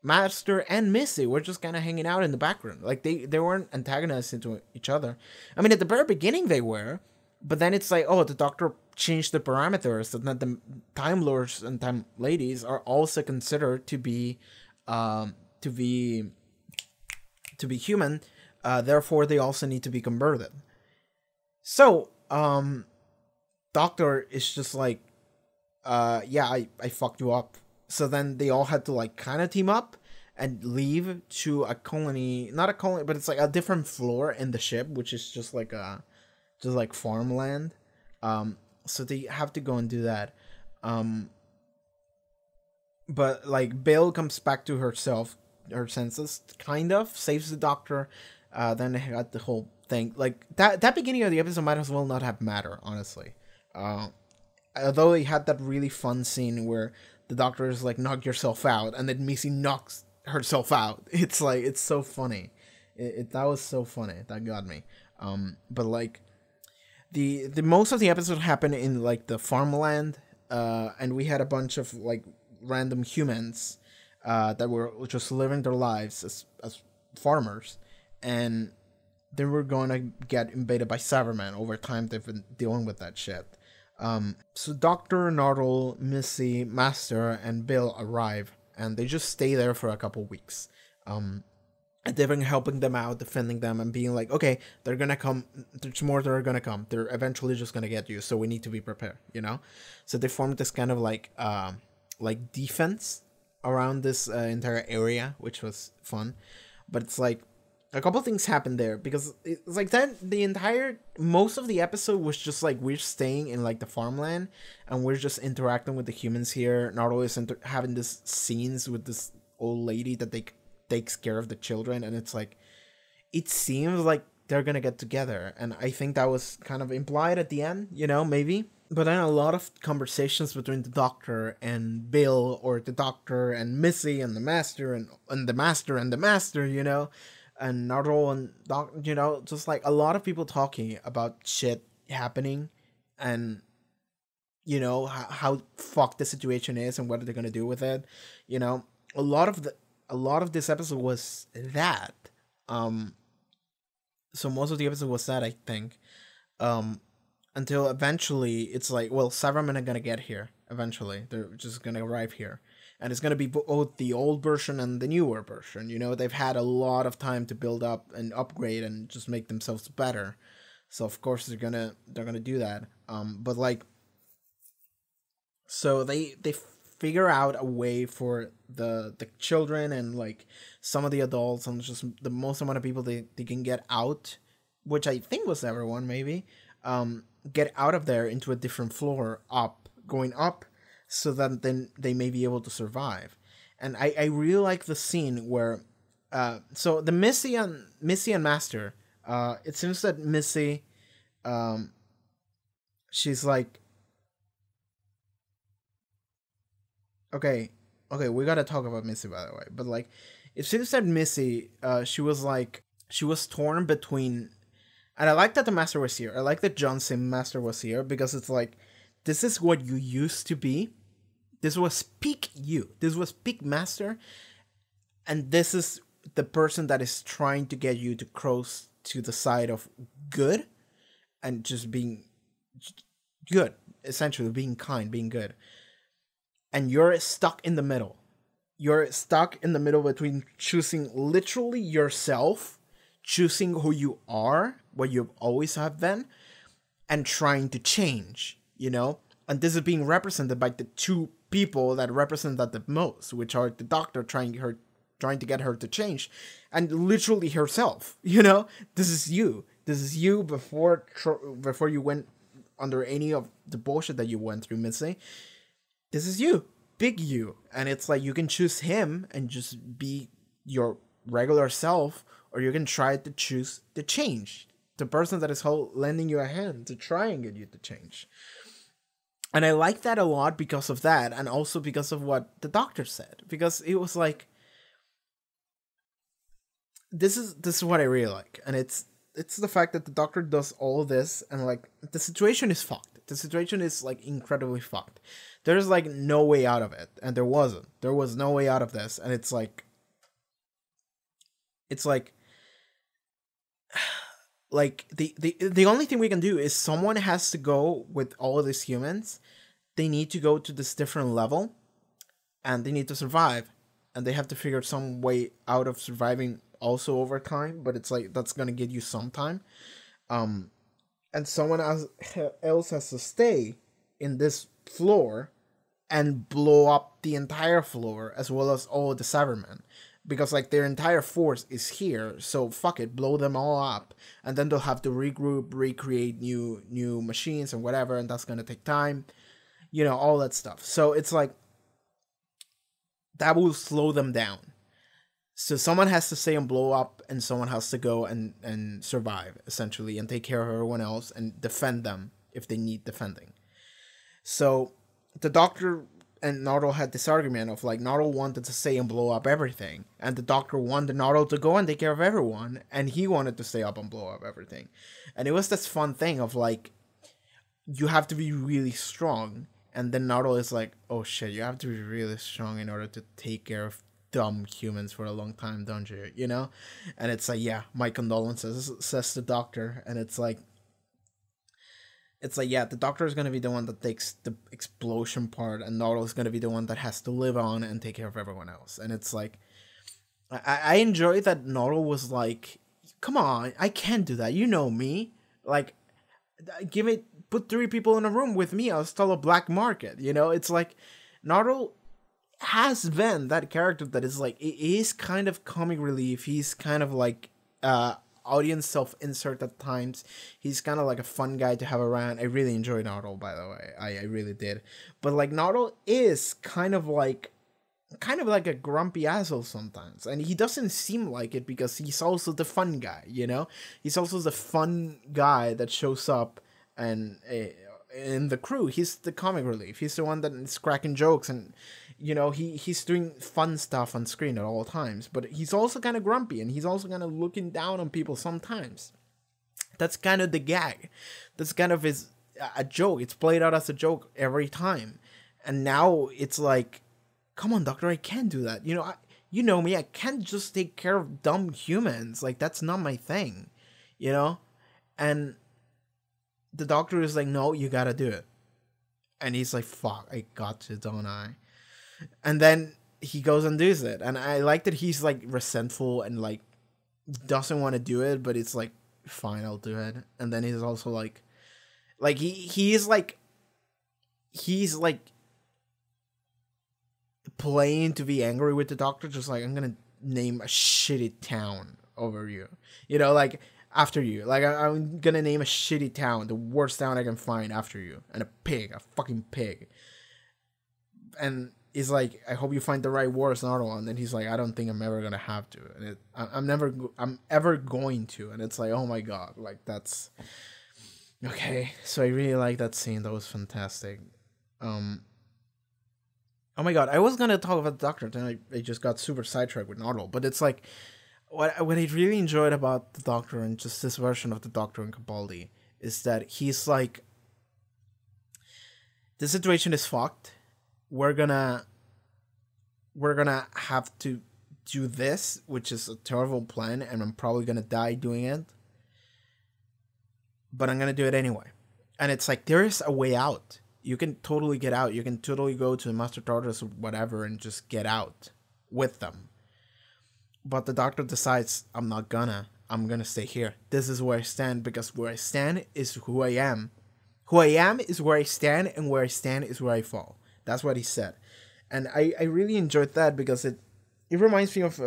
Master and Missy were just kind of hanging out in the background. Like, they weren't antagonists into each other. I mean, at the very beginning they were, but then it's like, oh, the Doctor changed the parameters so that the Time Lords and Time Ladies are also considered to be human. Therefore, they also need to be converted. So, Doctor is just like, yeah, I fucked you up. So then they all had to like kind of team up and leave to a colony, not a colony, but it's like a different floor in the ship, which is just like farmland. So they have to go and do that. But like, Bill comes back to her senses, kind of saves the Doctor. Then they got the whole thing. Like, that beginning of the episode might as well not have mattered, honestly. Although they had that really fun scene where the Doctor is like, knock yourself out, and then Missy knocks herself out. It's like, it's so funny. That was so funny. That got me. But like the most of the episode happened in like the farmland, and we had a bunch of like random humans that were just living their lives as farmers, and they were gonna get invaded by Cybermen. Over time, they've been dealing with that shit. So Dr. Nardole, Missy, Master, and Bill arrive, and they just stay there for a couple weeks. And they've been helping them out, defending them, and being like, okay, they're gonna come, there's more that are gonna come. They're eventually just gonna get you, so we need to be prepared, you know? So they formed this kind of like defense around this entire area, which was fun. But it's like, a couple things happened there, because it's like then most of the episode was just like we're staying in like the farmland and we're just interacting with the humans here. Not always having this scenes with this old lady that takes care of the children, and it's like it seems like they're gonna get together, and I think that was kind of implied at the end, you know, maybe. But then a lot of conversations between the Doctor and Bill, or the Doctor and Missy and the Master and the Master and the Master, you know. And Nardole and Doc, you know, just like a lot of people talking about shit happening, and you know how fucked the situation is and what they're gonna do with it. You know, a lot of this episode was that. So most of the episode was that, I think. Until eventually it's like, well, Cybermen are gonna get here eventually. They're just gonna arrive here. And it's going to be both the old version and the newer version. You know, they've had a lot of time to build up and upgrade and just make themselves better. So of course they're gonna do that. But like, so they figure out a way for the children and like some of the adults and just the most amount of people they can get out, which I think was everyone maybe, get out of there into a different floor going up. So that then they may be able to survive. And I really like the scene where so the Missy and Master, it seems that Missy, she's like, okay, we gotta talk about Missy, by the way. But like, it seems that Missy, she was torn between, and I like that the Master was here. I like that John Sim Master was here, because it's like, this is what you used to be. This was peak you. This was peak Master. And this is the person that is trying to get you to cross to the side of good and just being good. Essentially, being kind, being good. And you're stuck in the middle. You're stuck in the middle between choosing literally yourself, choosing who you are, what you always have been, and trying to change, you know? And this is being represented by the two people that represent that the most, which are the Doctor trying to get her to change, and literally herself, you know. This is you before you went under any of the bullshit that you went through, Missy. This is you, big you. And it's like, you can choose him and just be your regular self, or you can try to choose the change, the person that is lending you a hand to try and get you to change. And I like that a lot because of that, and also because of what the Doctor said. Because it was like, this is what I really like. And it's the fact that the Doctor does all this, and like, the situation is fucked. The situation is like incredibly fucked. There's like no way out of it. And there wasn't. There was no way out of this. And it's like the only thing we can do is someone has to go with all of these humans. They need to go to this different level, and they need to survive, and they have to figure some way out of surviving also over time. But it's like, that's gonna give you some time, and someone else has to stay in this floor and blow up the entire floor, as well as all the Cybermen. Because like, their entire force is here, so fuck it, blow them all up, and then they'll have to regroup, recreate new machines and whatever, and that's gonna take time, you know, all that stuff. So it's like, that will slow them down. So someone has to stay and blow up, and someone has to go and survive, essentially, and take care of everyone else and defend them if they need defending. So the Doctor and Naruto had this argument of like Naruto wanted to stay and blow up everything, and the doctor wanted Naruto to go and take care of everyone, and he wanted to stay up and blow up everything. And it was this fun thing of like, you have to be really strong, and then Naruto is like, oh shit, you have to be really strong in order to take care of dumb humans for a long time, don't you? You know? And it's like, yeah, my condolences, says the doctor, and it's like, yeah, the doctor is going to be the one that takes the explosion part, and Naruto is going to be the one that has to live on and take care of everyone else. And it's like, I enjoy that Naruto was like, come on, I can't do that. You know me. Like, put 3 people in a room with me, I'll stall a black market. You know, it's like, Naruto has been that character that is like, it is kind of comic relief. He's kind of like, audience self-insert at times. He's kind of like a fun guy to have around. I really enjoyed Naruto, by the way. I really did. But like, Naruto is kind of like a grumpy asshole sometimes, and he doesn't seem like it because he's also the fun guy, you know? He's also the fun guy that shows up, and in the crew, he's the comic relief. He's the one that is cracking jokes, and you know, he's doing fun stuff on screen at all times, but he's also kind of grumpy, and he's also kind of looking down on people sometimes. That's kind of the gag. That's kind of a joke. It's played out as a joke every time. And now it's like, come on, doctor, I can't do that. You know, you know me, I can't just take care of dumb humans. Like, that's not my thing, you know? And the doctor is like, no, you gotta do it. And he's like, fuck, I got to, don't I? And then he goes and does it. And I like that he's like resentful and like doesn't want to do it, but it's like, fine, I'll do it. And then he's also like he's like playing to be angry with the doctor, just like, I'm gonna name a shitty town over you, you know, like after you, like I'm gonna name a shitty town, the worst town I can find after you, and a fucking pig. And he's like, I hope you find the right words, Naruto. And then he's like, I don't think I'm ever gonna have to, and I'm ever going to. And it's like, oh my god, like, that's okay. So I really like that scene. That was fantastic. Oh my god, I was gonna talk about the doctor, then I just got super sidetracked with Naruto. But it's like, what I really enjoyed about the doctor, and just this version of the doctor in Capaldi, is that he's like, the situation is fucked. We're gonna have to do this, which is a terrible plan, and I'm probably gonna die doing it. But I'm gonna do it anyway. And it's like, there is a way out. You can totally get out. You can totally go to the Master Tortoise or whatever and just get out with them. But the doctor decides, I'm gonna stay here. This is where I stand, because where I stand is who I am. Who I am is where I stand, and where I stand is where I fall. That's what he said. And I really enjoyed that, because it reminds me of,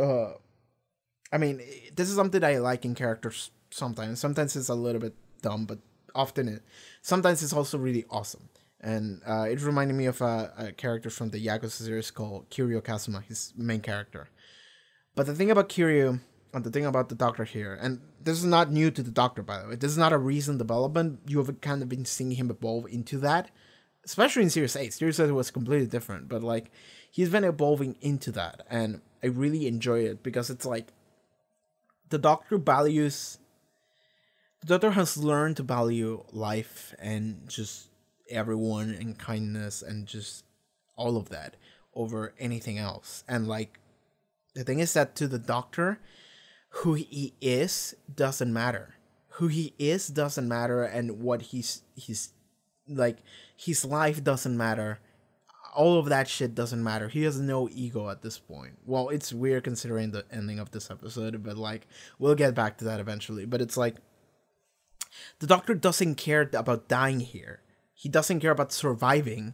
I mean, this is something I like in characters sometimes. Sometimes it's a little bit dumb, but sometimes it's also really awesome. And it reminded me of a character from the Yakuza series called Kiryu Kazuma, his main character. But the thing about Kiryu, and the thing about the doctor here, and this is not new to the doctor, by the way. This is not a recent development. You have kind of been seeing him evolve into that. Especially in Series 8. Series 8 was completely different, but like, he's been evolving into that, and I really enjoy it, because it's like, the doctor has learned to value life and just everyone and kindness and just all of that over anything else. And like, the thing is that to the doctor, who he is doesn't matter. Who he is doesn't matter, and what he's like, his life doesn't matter. All of that shit doesn't matter. He has no ego at this point. Well, it's weird considering the ending of this episode, but like, we'll get back to that eventually. But it's like, the doctor doesn't care about dying here. He doesn't care about surviving.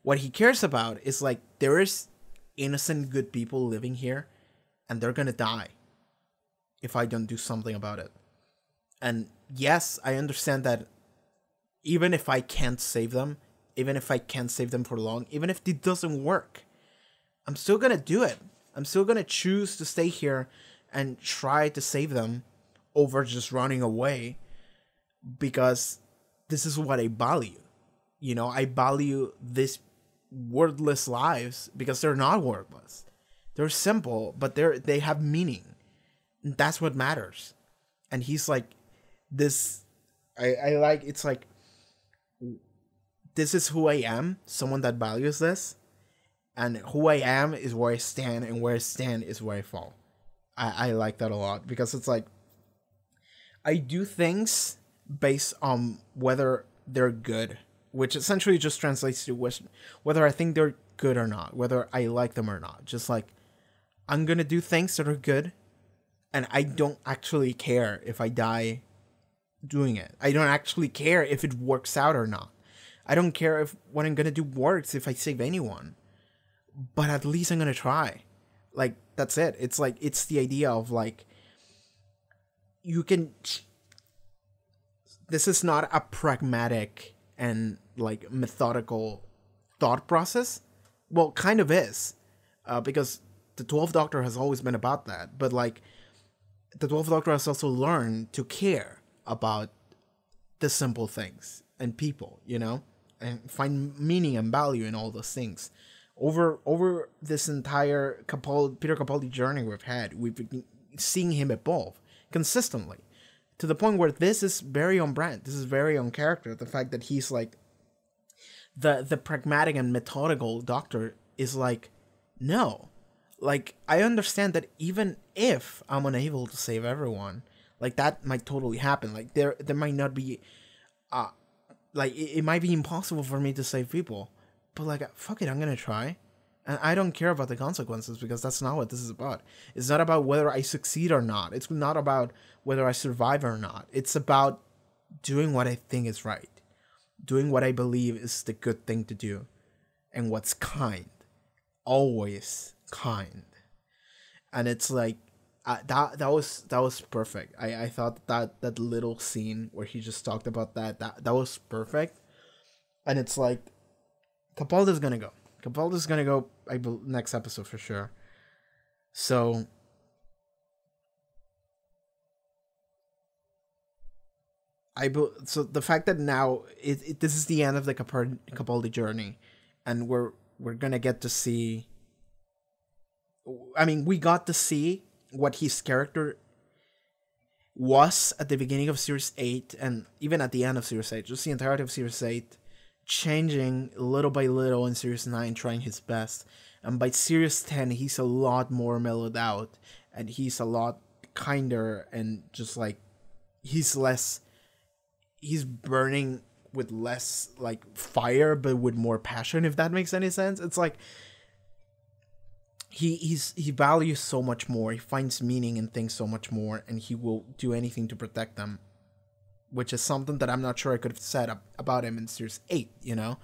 What he cares about is like, there is innocent good people living here, and they're gonna die if I don't do something about it. And yes, I understand that even if I can't save them, even if I can't save them for long, even if it doesn't work, I'm still gonna do it. I'm still gonna choose to stay here and try to save them over just running away, because this is what I value. You know, I value this wordless lives, because they're not wordless. They're simple, but they have meaning. And that's what matters. And he's like, this, I like, it's like, this is who I am, someone that values this. And who I am is where I stand, and where I stand is where I fall. I like that a lot, because it's like, I do things based on whether they're good, which essentially just translates to whether I think they're good or not, whether I like them or not. Just like, I'm gonna do things that are good, and I don't actually care if I die doing it. I don't actually care if it works out or not. I don't care if what I'm gonna do works, if I save anyone. But at least I'm gonna try. Like, that's it. It's like, it's the idea of like, you can... This is not a pragmatic and like methodical thought process. Well, kind of is. Because the 12th Doctor has always been about that. But like, the 12th Doctor has also learned to care about the simple things and people, you know? And find meaning and value in all those things. Over this entire Peter Capaldi journey we've been seeing him evolve consistently, to the point where this is very on brand. This is very on character. The fact that he's like, the pragmatic and methodical Doctor is like, no. Like, I understand that even if I'm unable to save everyone, like, that might totally happen. Like, there might not be, like, it might be impossible for me to save people. But, like, fuck it, I'm gonna try. And I don't care about the consequences, because that's not what this is about. It's not about whether I succeed or not. It's not about whether I survive or not. It's about doing what I think is right. Doing what I believe is the good thing to do. And what's kind. Always kind. And it's like, that was perfect. I thought that little scene where he just talked about that was perfect. And it's like, Capaldi's gonna go. Capaldi's gonna go, next episode for sure. So the fact that now this is the end of the Capaldi journey, and we're gonna get to see. I mean, we got to see what his character was at the beginning of Series 8, and even at the end of Series 8, just the entirety of Series 8, changing little by little in Series 9, trying his best. And by Series 10, he's a lot more mellowed out, and he's a lot kinder, and just like, he's burning with less like fire, but with more passion, if that makes any sense. It's like, he values so much more, he finds meaning in things so much more, and he will do anything to protect them, which is something that I'm not sure I could have said about him in Series 8, you know?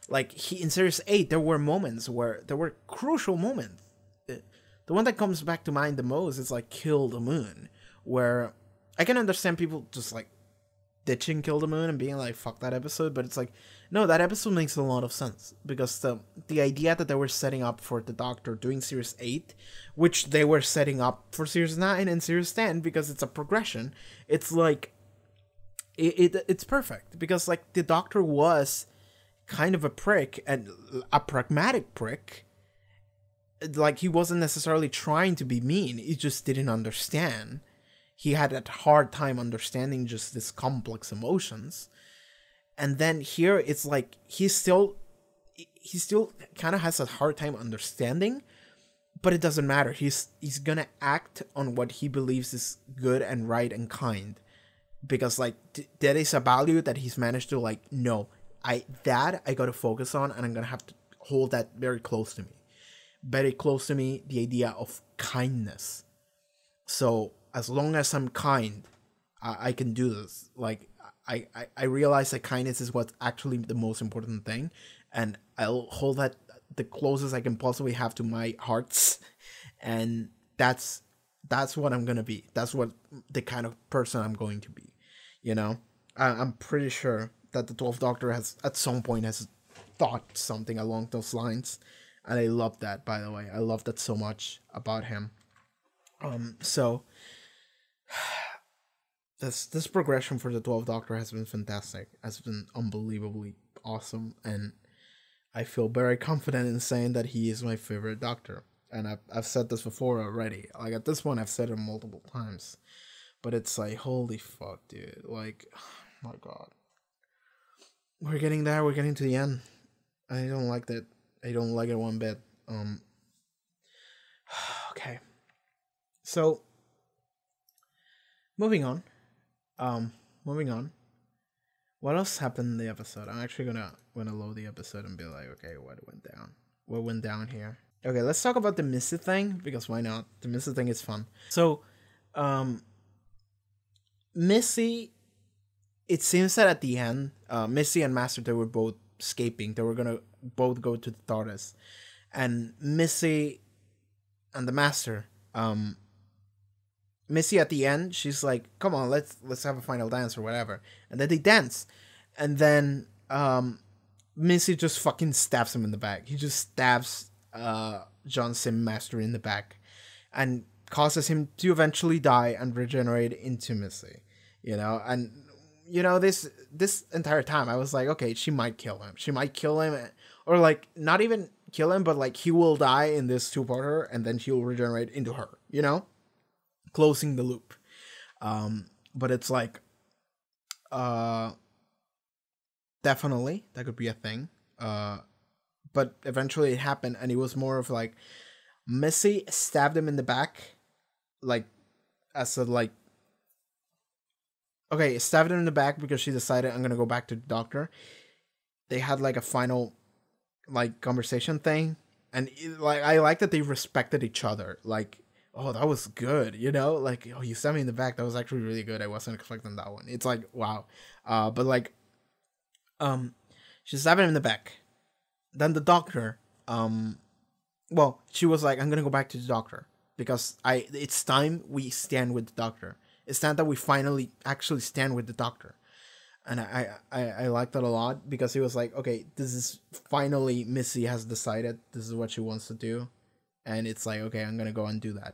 Like, in Series 8, there were moments where there were crucial moments. The one that comes back to mind the most is like Kill the Moon, where I can understand people just like ditching Kill the Moon and being like, fuck that episode, but it's like, no, that episode makes a lot of sense, because the idea that they were setting up for the Doctor doing Series 8, which they were setting up for Series 9 and Series 10, because it's a progression, it's like, it's perfect, because like, the Doctor was kind of a prick, and a pragmatic prick. Like, he wasn't necessarily trying to be mean, he just didn't understand. He had a hard time understanding just this complex emotions. And then here, it's like, he still kind of has a hard time understanding, but it doesn't matter. He's gonna act on what he believes is good and right and kind. Because, like, there is a value that he's managed to, like, no, I gotta focus on, and I'm gonna have to hold that very close to me. Very close to me, the idea of kindness. So, as long as I'm kind, I can do this. Like, I realize that kindness is what's actually the most important thing, and I'll hold that the closest I can possibly have to my hearts, and that's what I'm gonna be. That's what the kind of person I'm going to be, you know? I'm pretty sure that the 12th Doctor has, at some point, has thought something along those lines, and I love that, by the way. I love that so much about him. So this progression for the 12th Doctor has been fantastic. Has been unbelievably awesome, and I feel very confident in saying that he is my favorite Doctor. And I've said this before already. Like, at this point, I've said it multiple times. But it's like, holy fuck, dude. Like, oh my god. We're getting there. We're getting to the end. I don't like that. I don't like it one bit. Okay. So, moving on. Moving on. What else happened in the episode? I'm actually gonna load the episode and be like, okay, what went down? What went down here? Okay, let's talk about the Missy thing, because why not? The Missy thing is fun. So, Missy, it seems that at the end, Missy and Master, they were both escaping. They were gonna both go to the TARDIS. And Missy and the Master, Missy at the end, she's like, come on, let's have a final dance or whatever. And then they dance. And then Missy just fucking stabs him in the back. He just stabs John Sim Master in the back and causes him to eventually die and regenerate into Missy. And this entire time I was like, okay, she might kill him. She might kill him, or like not even kill him, but like he will die in this two-parter and then he'll regenerate into her, closing the loop. But it's like, definitely that could be a thing. But eventually it happened, and it was more of like Missy stabbed him in the back, like as a like, okay, stabbed him in the back because she decided, I'm gonna go back to the Doctor. They had like a final like conversation thing, and I like that they respected each other. Like, oh, that was good, like, oh, you stabbed me in the back, that was actually really good, I wasn't expecting that one. It's like, wow. But like, she stabbed him in the back. Then the Doctor, well, she was like, I'm gonna go back to the Doctor because it's time we stand with the Doctor. It's time that we finally actually stand with the Doctor. And I like that a lot, because he was like, okay, this is finally, Missy has decided this is what she wants to do. And it's like, okay, I'm going to go and do that.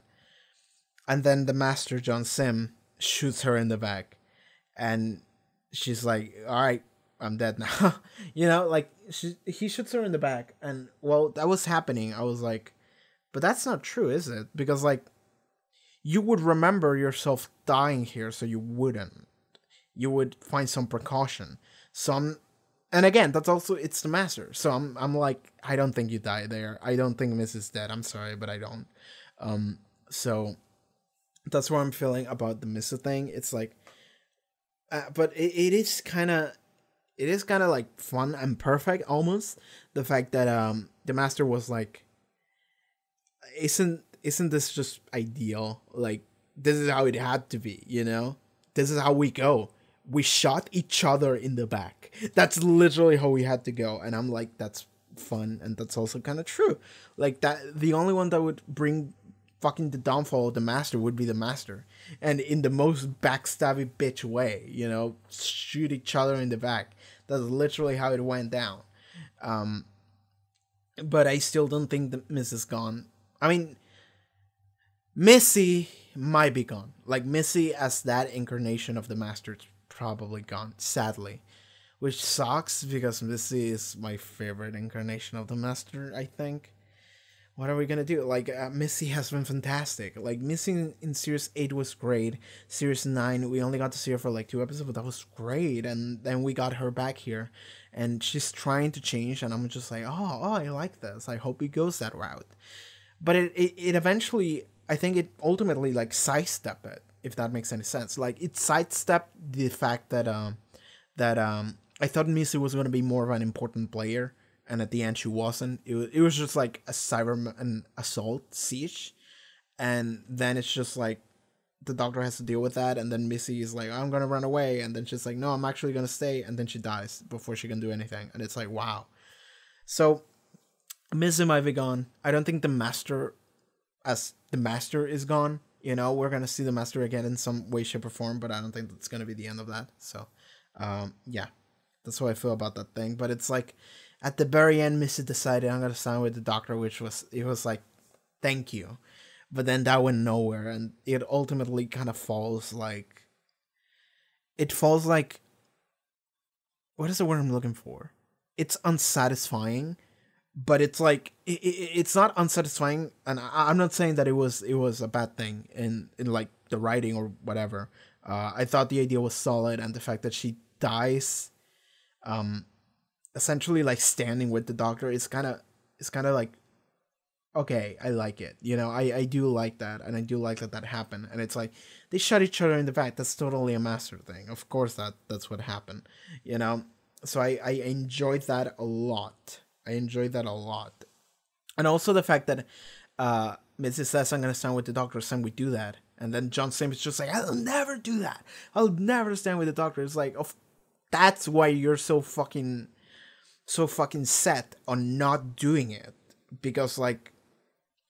And then the Master, John Sim, shoots her in the back. And she's like, all right, I'm dead now. Like, he shoots her in the back. And while that was happening, I was like, but that's not true, is it? Because, like, you would remember yourself dying here, so you wouldn't. You would find some precaution. And again, that's also, it's the Master. So I'm like, I don't think you die there. I don't think Miss is dead. I'm sorry, but I don't. So that's what I'm feeling about the Missa thing. It's like, but it is kind of like fun and perfect almost. The fact that the Master was like, isn't this just ideal? Like, this is how it had to be, This is how we go. We shot each other in the back. That's literally how we had to go. And I'm like, that's fun, and that's also kind of true. Like, that the only one that would bring fucking the downfall of the Master would be the Master. And in the most backstabby bitch way, shoot each other in the back. That's literally how it went down. But I still don't think the Miss is gone. I mean, Missy might be gone. Like, Missy as that incarnation of the Master is probably gone, sadly. Which sucks, because Missy is my favorite incarnation of the Master, I think. What are we gonna do? Like, Missy has been fantastic. Like, Missy in Series 8 was great. Series 9, we only got to see her for like 2 episodes, but that was great. And then we got her back here. And she's trying to change, and I'm just like, oh, I like this. I hope it goes that route. But it eventually, I think it ultimately, like, sidestepped it, if that makes any sense. Like, it sidestepped the fact that I thought Missy was going to be more of an important player, and at the end she wasn't. It was just like a Cyberman assault siege, and then it's just like the Doctor has to deal with that, and then Missy is like, I'm going to run away, and then she's like, no, I'm actually going to stay, and then she dies before she can do anything, and it's like, wow. So, Missy might be gone. I don't think the Master, as the Master, is gone. We're going to see the Master again in some way, shape, or form, but I don't think that's going to be the end of that. So, yeah, that's how I feel about that thing. But it's like, at the very end, Missy decided, I'm going to sign with the Doctor, it was like, thank you. But then that went nowhere, and it ultimately kind of falls like, what is the word I'm looking for? It's unsatisfying, but it's like it's not unsatisfying, and I'm not saying that it was a bad thing in like the writing or whatever. I thought the idea was solid, and the fact that she dies, essentially like standing with the Doctor is kind of like, okay, I like it. You know, I do like that, and I do like that happened. And it's like they shot each other in the back. That's totally a Master thing. Of course, that's what happened. You know, so I enjoyed that a lot. And also the fact that Mrs. says, "I'm gonna stand with the Doctor," and we do that, and then John Sims is just like, "I'll never do that. I'll never stand with the Doctor." It's like, that's why you're so fucking set on not doing it, because like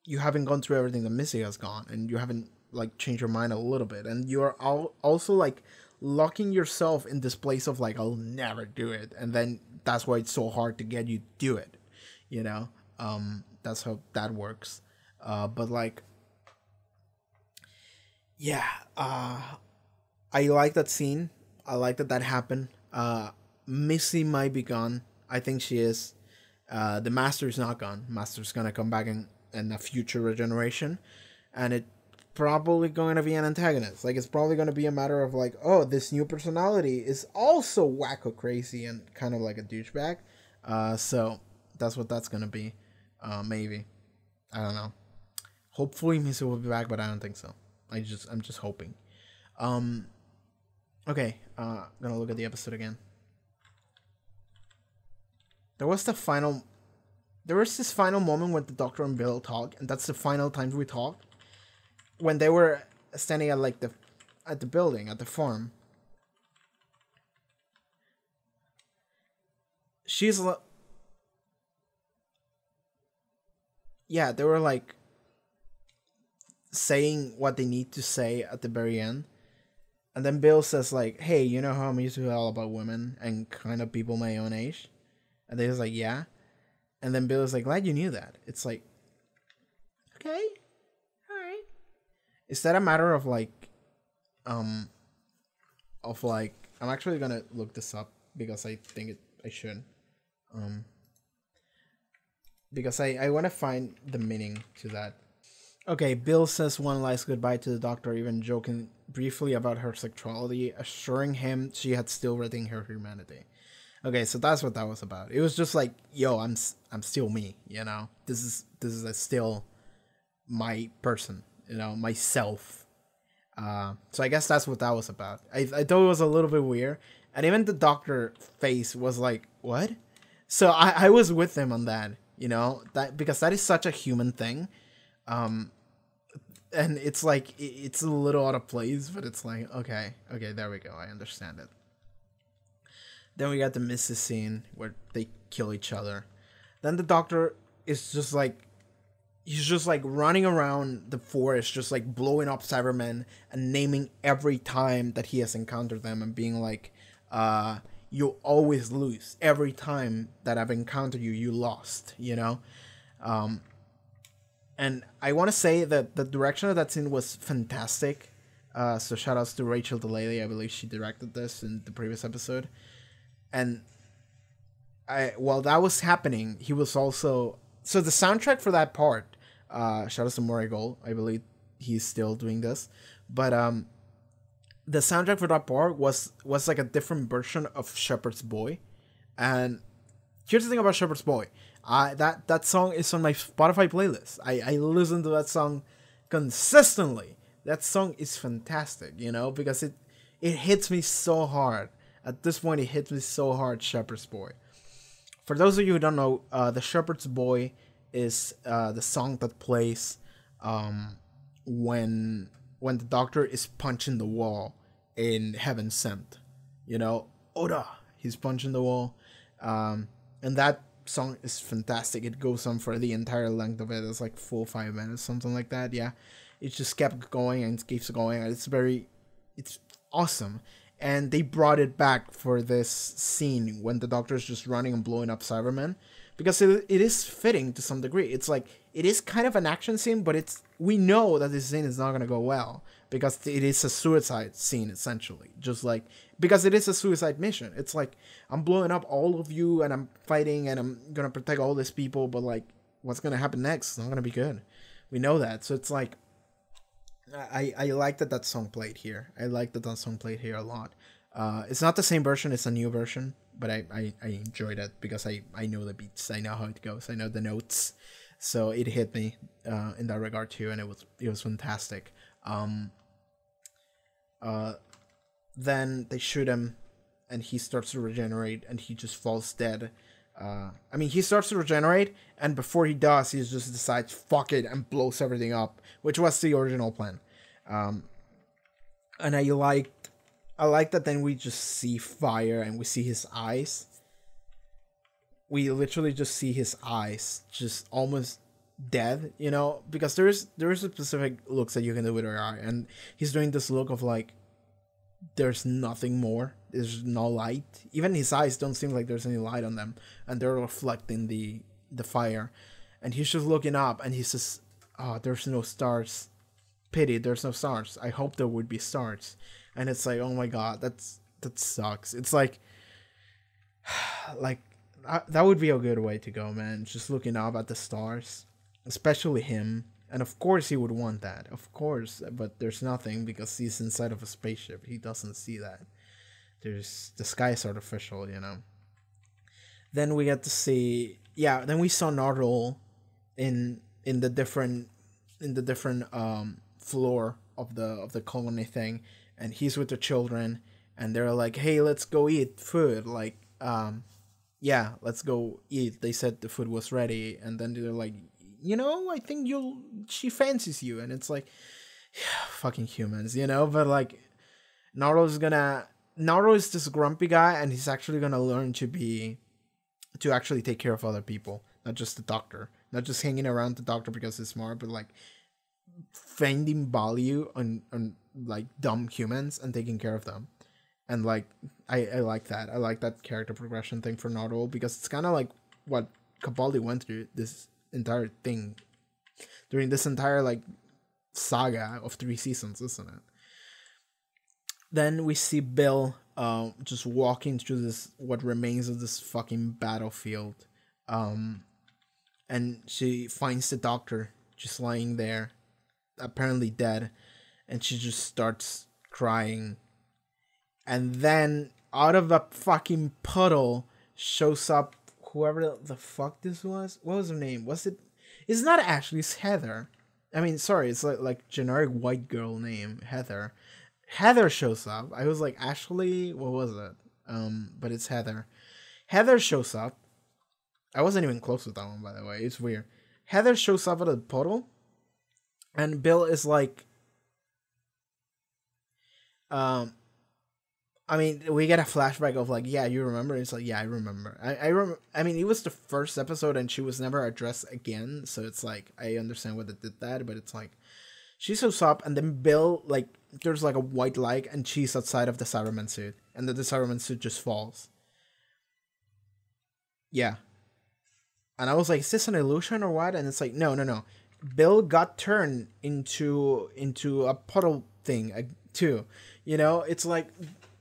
you haven't gone through everything that Missy has gone, and you haven't like changed your mind a little bit, and you are also like locking yourself in this place of like, I'll never do it, and then that's why it's so hard to get you to do it, you know. That's how that works. But like, yeah, I like that scene. I like that happened. Missy might be gone. I think she is. The Master is not gone. Master's gonna come back in a future regeneration, and it's probably going to be an antagonist. Like, it's probably going to be a matter of like, oh, this new personality is also wacko crazy and kind of like a douchebag. So that's what that's gonna be. Maybe, I don't know. Hopefully Missy will be back, but I don't think so. I'm just hoping. Okay, gonna look at the episode again. There was this final moment when the Doctor and Bill talk, and that's the final time we talked. When they were standing at like at the building, at the farm. Yeah, they were like saying what they need to say at the very end. And then Bill says like, "Hey, you know how I'm usually all about women and kind of people my own age?" And they was like, "Yeah." And then Bill is like, "Glad you knew that." It's like, okay, alright. Is that a matter of like, I'm actually gonna look this up because I think I should. Because I want to find the meaning to that. Okay, Bill says one last goodbye to the Doctor, even joking briefly about her sexuality, assuring him she had still retained her humanity. Okay, so that's what that was about. It was just like, yo, I'm still me, you know? This is still my person, you know, myself. So I guess that's what that was about. I thought it was a little bit weird. And even the Doctor face was like, what? So I was with him on that, you know? That because that is such a human thing. And it's like, it's a little out of place, but it's like, okay, there we go. I understand it. Then we got the Mrs. scene where they kill each other. Then the Doctor is just like, he's just like running around the forest, just like blowing up Cybermen and naming every time that he has encountered them and being like, you always lose. Every time that I've encountered you, you lost, you know? And I want to say that the direction of that scene was fantastic. So shout outs to Rachel Delaney. I believe she directed this in the previous episode. And while that was happening, he was also... So the soundtrack for that part, shout outs to Murray Gold. I believe he's still doing this. But the soundtrack for that part was like a different version of Shepherd's Boy. And here's the thing about Shepherd's Boy. That song is on my Spotify playlist. I listen to that song consistently. That song is fantastic, you know, because it hits me so hard. At this point, it hits me so hard, Shepherd's Boy. For those of you who don't know, the Shepherd's Boy is the song that plays when the Doctor is punching the wall in Heaven Sent. You know, Oda, he's punching the wall. And that song is fantastic. It goes on for the entire length of it. It's like 4 or 5 minutes, something like that. Yeah, it just kept going and keeps going. It's awesome. And they brought it back for this scene when the Doctor is just running and blowing up Cybermen, because it is fitting to some degree. It's like, it is kind of an action scene, but we know that this scene is not going to go well because it is a suicide scene, essentially. Just like, because it is a suicide mission. It's like, I'm blowing up all of you, and I'm fighting, and I'm gonna protect all these people, but like, what's gonna happen next? It's not gonna be good. We know that. So it's like, I like that song played here. I like that song played here a lot. It's not the same version, it's a new version, but I enjoyed it because I know the beats, I know how it goes, I know the notes. So it hit me in that regard too, and it was fantastic. Then they shoot him, and he starts to regenerate, and he just falls dead. I mean, he starts to regenerate, and before he does, he just decides, fuck it, and blows everything up, which was the original plan. And I like that then we just see fire, and we see his eyes. We literally just see his eyes, just almost dead, you know, because there is specific looks that you can do with your eye, and he's doing this look of like, there's nothing more, there's no light. Even his eyes don't seem like there's any light on them, and they're reflecting the fire, and he's just looking up, and he says, oh, there's no stars, pity, there's no stars, I hope there would be stars. And it's like, oh my god, that sucks. It's like that would be a good way to go, man, just looking up at the stars, especially him. And of course he would want that, of course, but there's nothing because he's inside of a spaceship. He doesn't see that. The sky is artificial, you know. Then we get to see, then we saw Nardole in the different floor of the colony thing, and he's with the children, and they're like, hey, let's go eat food, like, let's go eat. They said the food was ready, and then they're like, you know, I think she fancies you, and it's like, yeah, fucking humans, you know. But like, Nardole is this grumpy guy, and he's actually gonna learn to actually take care of other people, not just the doctor, not just hanging around the doctor because he's smart, but like finding value on like dumb humans and taking care of them. And like, I like that. I like that character progression thing for Nardole, because it's kind of like what Capaldi went through this entire thing, during this entire like saga of 3 seasons, isn't it? Then we see Bill just walking through this, what remains of this fucking battlefield, and she finds the doctor just lying there, apparently dead, and she just starts crying. And then out of a fucking puddle shows up whoever the fuck this was. What was her name? It's not Ashley, it's Heather. I mean, sorry, it's like generic white girl name, Heather. Heather shows up. I was like, Ashley, what was it? But it's Heather. Heather shows up. I wasn't even close with that one, by the way. It's weird. Heather shows up at a puddle, and Bill is like, I mean, we get a flashback of like, yeah, you remember? It's like, yeah, I remember. I mean, it was the first episode, and she was never addressed again, so it's like, I understand why they did that, but it's like, she shows up, and then Bill, like, there's like a white light, and she's outside of the Cyberman suit, and then the Cyberman suit just falls. Yeah. And I was like, is this an illusion or what? And it's like, no. Bill got turned into a puddle thing too. You know, it's like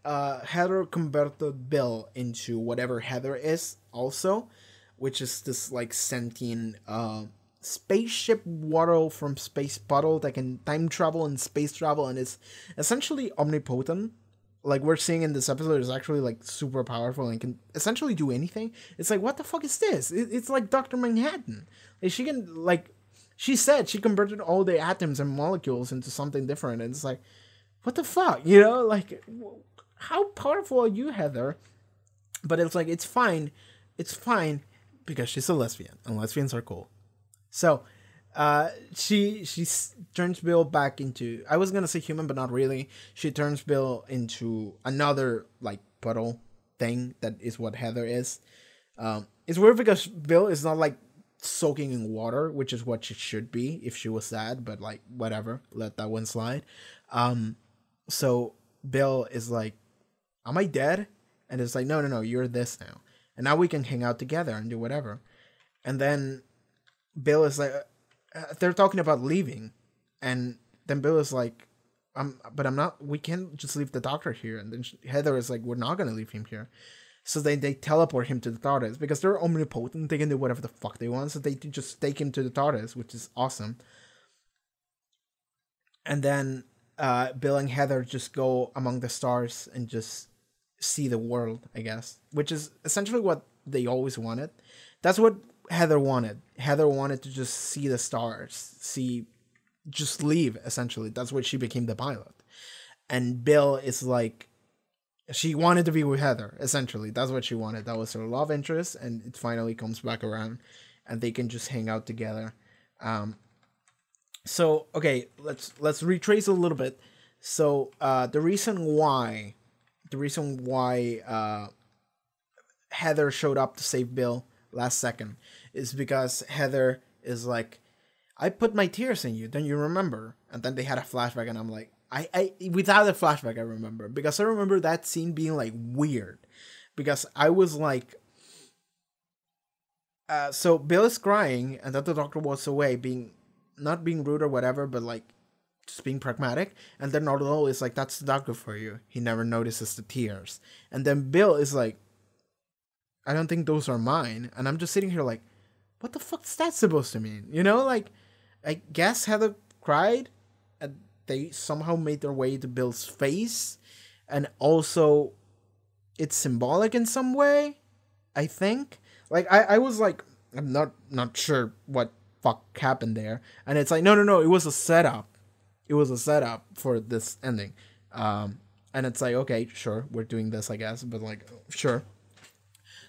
Heather converted Bill into whatever Heather is also, which is this like sentient spaceship water from space puddle that can time travel and space travel, and is essentially omnipotent. Like we're seeing in this episode, is actually like super powerful and can essentially do anything. It's like, what the fuck is this? It's like Dr. Manhattan. Like, she can, like, she said she converted all the atoms and molecules into something different, and it's like, what the fuck, you know? Like, how powerful are you, Heather? But it's like, it's fine because she's a lesbian, and lesbians are cool. So she turns Bill back into, I was gonna say human, but not really. She turns Bill into another like puddle thing. That is what Heather is. It's weird because Bill is not like soaking in water, which is what she should be if she was sad, but like whatever, let that one slide. So Bill is like, am I dead? And it's like, no, you're this now, and now we can hang out together and do whatever. And then Bill is like, they're talking about leaving, and then Bill is like, but I'm not. We can't just leave the doctor here. And then Heather is like, we're not gonna leave him here. So they teleport him to the TARDIS because they're omnipotent. They can do whatever the fuck they want. So they just take him to the TARDIS, which is awesome. And then Bill and Heather just go among the stars and just see the world, I guess, which is essentially what they always wanted. That's what Heather wanted. Heather wanted to just see the stars, just leave, essentially. That's why she became the pilot. And Bill is like, she wanted to be with Heather, essentially. That's what she wanted. That was her love interest, and it finally comes back around, and they can just hang out together. So, okay, let's retrace a little bit. So, the reason why Heather showed up to save Bill last second is because Heather is like, I put my tears in you, don't you remember? And then they had a flashback, and I'm like, I without the flashback, I remember, because I remember that scene being like weird, because I was like, so Bill is crying, and then the doctor walks away, not being rude or whatever, but like just being pragmatic. And then Arlo is like, that's the doctor for you. He never notices the tears. And then Bill is like, I don't think those are mine. And I'm just sitting here like, what the fuck is that supposed to mean? You know, like, I guess Heather cried, and they somehow made their way to Bill's face, and also it's symbolic in some way, I think. Like, I was like, I'm not sure what fuck happened there, and it's like, no, it was a setup. It was a setup for this ending. And it's like, okay, sure, we're doing this, I guess, but like, sure.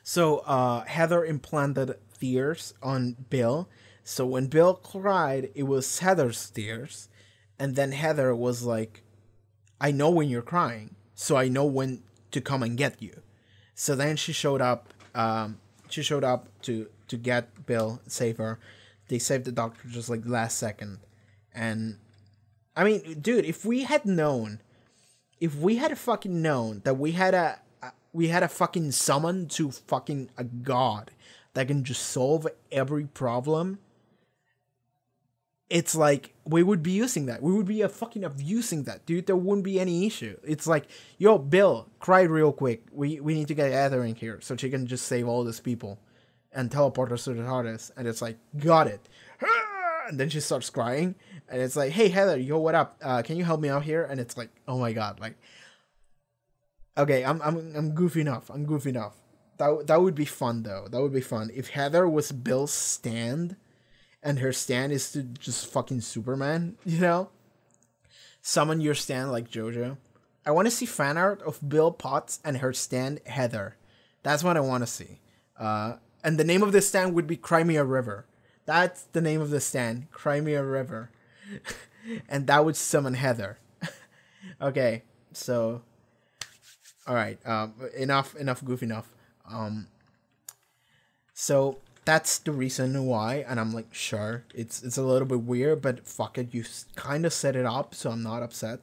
So Heather implanted tears on Bill. So when Bill cried, it was Heather's tears. And then Heather was like, I know when you're crying, so I know when to come and get you. So then she showed up. She showed up to get Bill, save her. They saved the doctor just like last second. And I mean, dude, if we had fucking known that we had a fucking summon to fucking a god that can just solve every problem, it's like, we would be using that. We would be fucking abusing that, dude. There wouldn't be any issue. It's like, yo, Bill, cry real quick. We need to get Heather in here so she can just save all these people and teleport us to the TARDIS. And it's like, got it. And then she starts crying, and it's like, hey, Heather, yo, what up? Can you help me out here? And it's like, oh my god, like, okay, I'm goofy enough. That would be fun, though. That would be fun if Heather was Bill's stand, and her stand is to just fucking Superman, you know? Summon your stand like JoJo. I want to see fan art of Bill Potts and her stand Heather. That's what I want to see. And the name of this stand would be Crimea River. That's the name of the stand, Crimea River. And that would summon Heather. Okay, so... Alright, enough goofy enough. So... That's the reason why, and I'm like, sure, it's a little bit weird, but fuck it, you kind of set it up, so I'm not upset.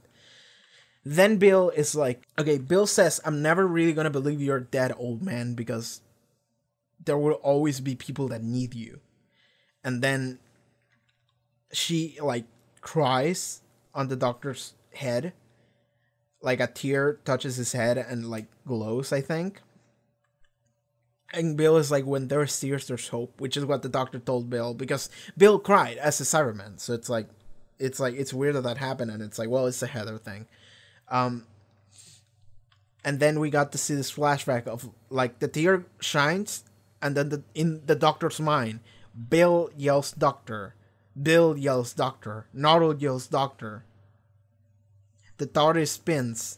Then Bill is like, okay, Bill says, I'm never really gonna believe you're dead, old man, because there will always be people that need you. And then she, like, cries on the doctor's head, like a tear touches his head and, like, glows, I think. And Bill is like, when there's tears, there's hope, which is what the doctor told Bill, because Bill cried as a Cyberman. So it's weird that happened, and it's like, well, it's a Heather thing. And then we got to see this flashback of, like, the tear shines, and then in the doctor's mind, Bill yells doctor, Bill yells doctor, Noddle yells doctor. The TARDIS spins.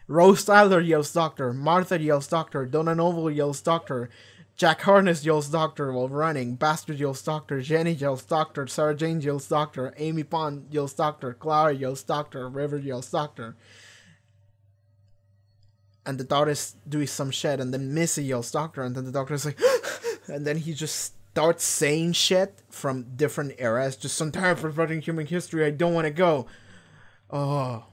Rose Tyler yells doctor, Martha yells doctor, Donna Noble yells doctor, Jack Harness yells doctor while running, Bastard yells doctor, Jenny yells doctor, Sarah Jane yells doctor, Amy Pond yells doctor, Clara yells doctor, River yells doctor. And the TARDIS doing some shit, and then Missy yells doctor, and then the doctor is like, and then he just starts saying shit from different eras, just I'm tired of forgetting human history, I don't want to go. Oh.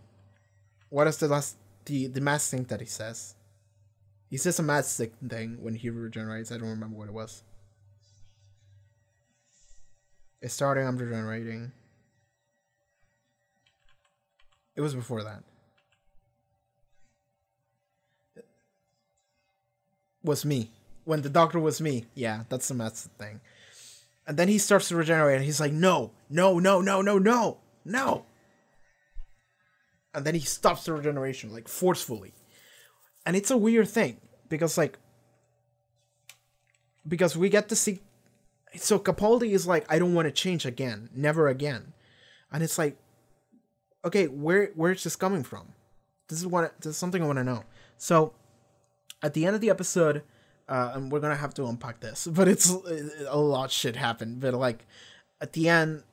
What is the last... The mask thing that he says. He says a mask thing when he regenerates. I don't remember what it was. It's starting, I'm regenerating. It was before that. Was me. When the doctor was me. Yeah, that's the thing. And then he starts to regenerate and he's like, no, no, no, no, no, no, no. And then he stops the regeneration, like, forcefully. And it's a weird thing. Because, like... Because we get to see... So Capaldi is like, I don't want to change again. Never again. And it's like... Okay, where is this coming from? This is something I want to know. So, at the end of the episode... and we're going to have to unpack this. But it's... A lot of shit happened. But, like... At the end...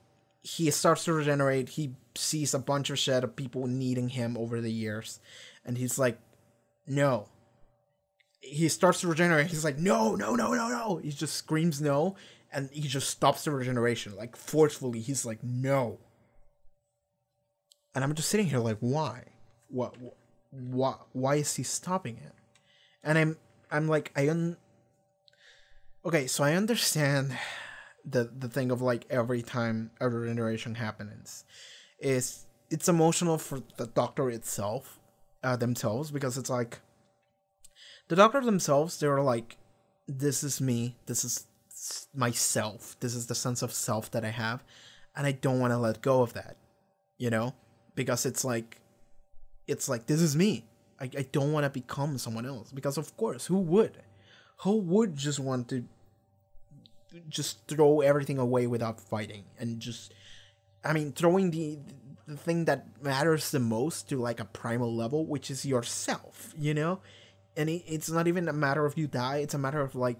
He starts to regenerate. He sees a bunch of shit of people needing him over the years. And he's like... No. He starts to regenerate. He's like, no, no, no, no, no. He just screams no. And he just stops the regeneration. Like, forcefully. He's like, no. And I'm just sitting here like, why? Why is he stopping it? And I'm like, okay, so I understand the thing of, like, every time a regeneration happens. It's emotional for the doctor itself. Themselves, because it's like the doctor themselves, they're like, this is me, this is myself, this is the sense of self that I have, and I don't want to let go of that, you know, because it's like this is me. I don't want to become someone else, because of course, who would just want to just throw everything away without fighting, and just, I mean, throwing the thing that matters the most to, like, a primal level, which is yourself, you know? And it's not even a matter of you die, it's a matter of, like,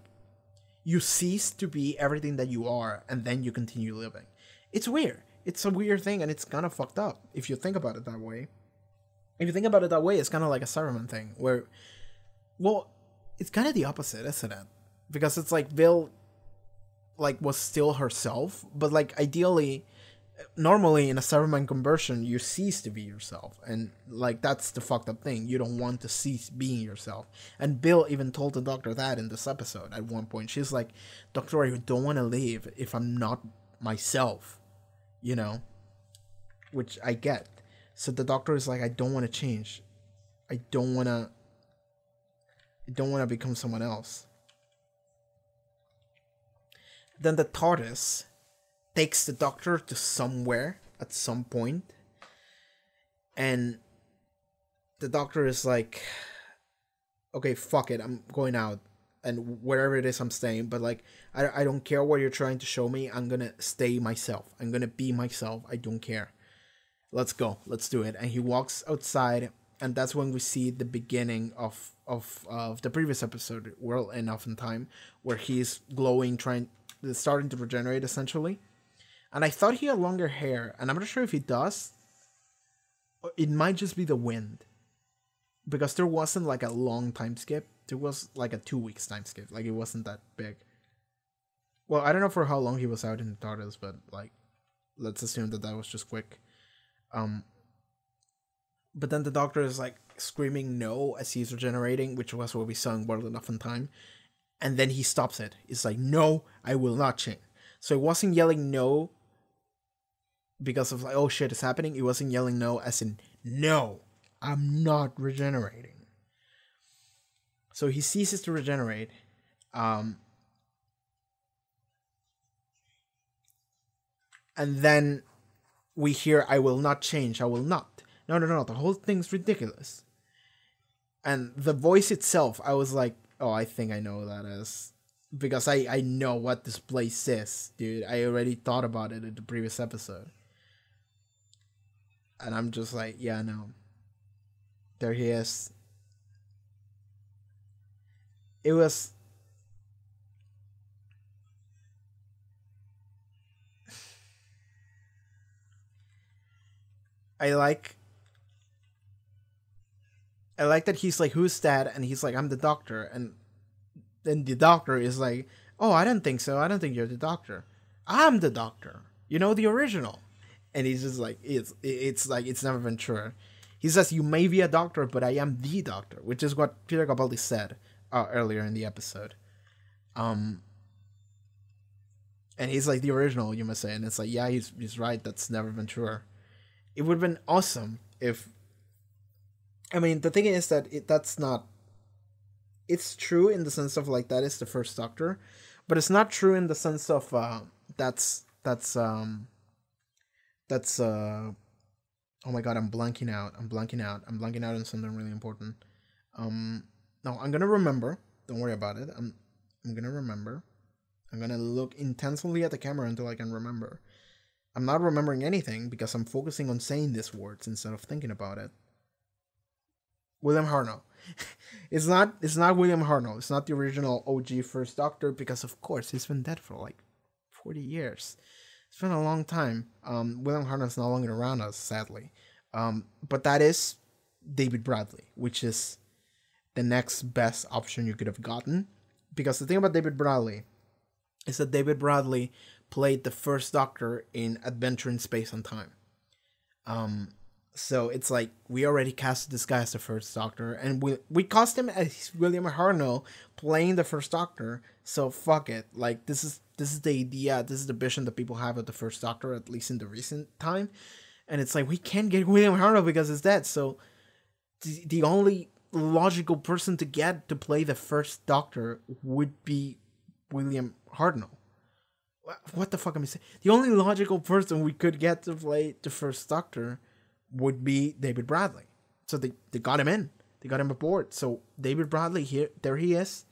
you cease to be everything that you are, and then you continue living. It's weird. It's a weird thing, and it's kind of fucked up, if you think about it that way. If you think about it that way, it's kind of like a Cyberman thing, where, well, it's kind of the opposite, isn't it? Because it's like, Bill, like, was still herself, but, like, ideally... Normally, in a Cyberman conversion, you cease to be yourself. And, like, that's the fucked up thing. You don't want to cease being yourself. And Bill even told the doctor that in this episode at one point. She's like, Doctor, I don't want to leave if I'm not myself. You know? Which I get. So the doctor is like, I don't want to change. I don't want to become someone else. Then the TARDIS takes the doctor to somewhere at some point, and the doctor is like, okay, fuck it, I'm going out, and wherever it is I'm staying, but, like, I don't care what you're trying to show me, I'm gonna stay myself, I'm gonna be myself, I don't care, let's go, let's do it. And he walks outside, and that's when we see the beginning of the previous episode, World Enough in Time, where he's glowing, starting to regenerate, essentially. And I thought he had longer hair, and I'm not sure if he does. It might just be the wind. Because there wasn't, like, a long time skip. There was, like, a 2 weeks time skip. Like, it wasn't that big. Well, I don't know for how long he was out in the TARDIS, but, like, let's assume that was just quick. But then the doctor is, like, screaming no as he's regenerating, which was what we saw in World Enough in Time. And then he stops it. It's like, no, I will not change. So it wasn't yelling no because of, like, oh shit, it's happening. It wasn't yelling no as in, no, I'm not regenerating. So he ceases to regenerate. And then we hear, I will not change, I will not. No, the whole thing's ridiculous. And the voice itself, I was like, oh, I think I know who that is. Because I know what this place is, dude. I already thought about it in the previous episode. And I'm just like, yeah, no. There he is. It was... I like that he's like, who's that? And he's like, I'm the doctor. And then the doctor is like, oh, I don't think so. I don't think you're the doctor. I'm the doctor. You know, the original. And he's just like, it's like, it's never been true. He says, you may be a doctor, but I am the doctor, which is what Peter Capaldi said earlier in the episode. And he's like, the original, you must say. And it's like, yeah, he's right. That's never been true. It would have been awesome if I mean, the thing is that that's not. It's true in the sense of like that is the first Doctor, but it's not true in the sense of that's oh my god, I'm blanking out. I'm blanking out on something really important. No, I'm gonna remember. Don't worry about it. I'm gonna remember. I'm gonna look intensely at the camera until I can remember. I'm not remembering anything because I'm focusing on saying these words instead of thinking about it. William Hartnell. It's not William Hartnell. It's not the original OG First Doctor because of course he's been dead for like 40 years. It's been a long time. William Hartnell's no longer around us, sadly. But that is David Bradley, which is the next best option you could have gotten. Because the thing about David Bradley is that David Bradley played the first Doctor in Adventure in Space and Time. So it's like we already casted this guy as the first Doctor, and we cast him as William Hartnell playing the first Doctor. So fuck it. Like this is the idea, this is the vision that people have of the first Doctor, at least in the recent time. And it's like we can't get William Hartnell because he's dead. So the only logical person to get to play the first Doctor would be William Hartnell. What the fuck am I saying? The only logical person we could get to play the first Doctor would be David Bradley. So they got him in. They got him aboard. So David Bradley here, there he is.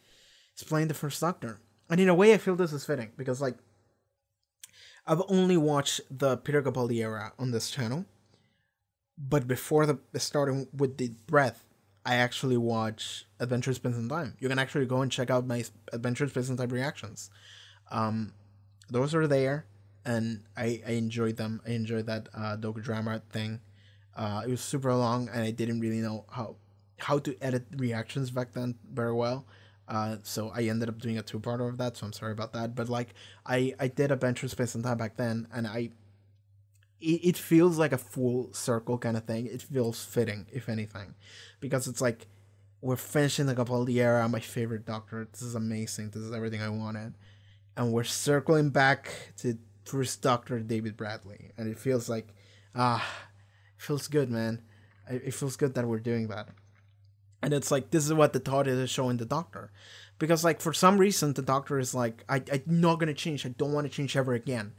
He's playing the first Doctor. And in a way I feel this is fitting because like I've only watched the Peter Capaldi era on this channel. But before starting with the breath, I actually watch Adventure Space and Time. You can actually go and check out my Adventure Space and Time reactions. Those are there, and I enjoyed them. I enjoyed that docudrama thing. It was super long, and I didn't really know how to edit reactions back then very well. So I ended up doing a two-parter of that, so I'm sorry about that. But like, I did Adventure Space and Time back then, and it feels like a full circle kind of thing. It feels fitting, if anything, because it's like we're finishing the Capaldi era. My favorite Doctor. This is amazing. This is everything I wanted. And we're circling back to first Doctor David Bradley. And it feels like, it feels good, man. It feels good that we're doing that. And it's like, this is what the thought is showing the Doctor. Because like, for some reason, the Doctor is like, I'm not going to change. I don't want to change ever again.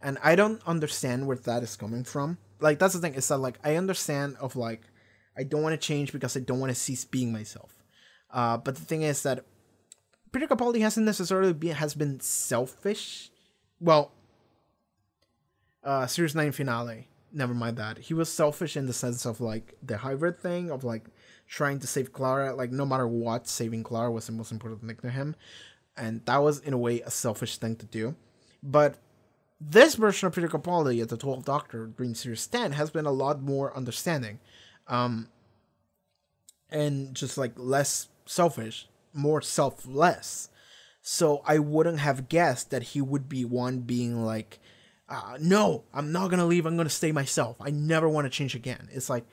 And I don't understand where that is coming from. Like, that's the thing. Is that like, I understand of like, I don't want to change because I don't want to cease being myself. But the thing is that Peter Capaldi hasn't necessarily been selfish. Well, Series 9 finale, never mind that. He was selfish in the sense of like the hybrid thing of like trying to save Clara. Like no matter what, saving Clara was the most important thing to him. And that was in a way a selfish thing to do. But this version of Peter Capaldi as the 12th Doctor during Series 10 has been a lot more understanding. And just like less selfish. More selfless. So I wouldn't have guessed that he would be one being like, no, I'm not gonna leave, I'm gonna stay myself, I never want to change again. It's like,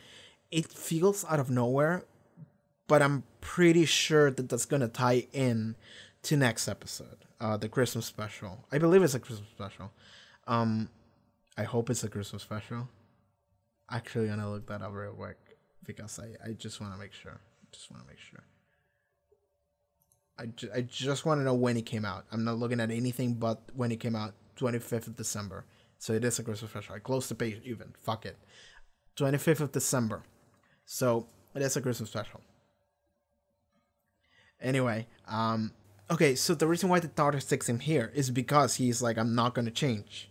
it feels out of nowhere, but I'm pretty sure that that's gonna tie in to next episode, the Christmas special. I believe it's a Christmas special. I hope it's a Christmas special. Actually gonna look that up real quick because I just want to make sure. I just want to know when it came out. I'm not looking at anything but when it came out, 25th of December. So it is a Christmas special. I closed the page even. Fuck it. 25th of December. So it is a Christmas special. Anyway, okay, so the reason why the Doctor takes him here is because he's like, I'm not going to change.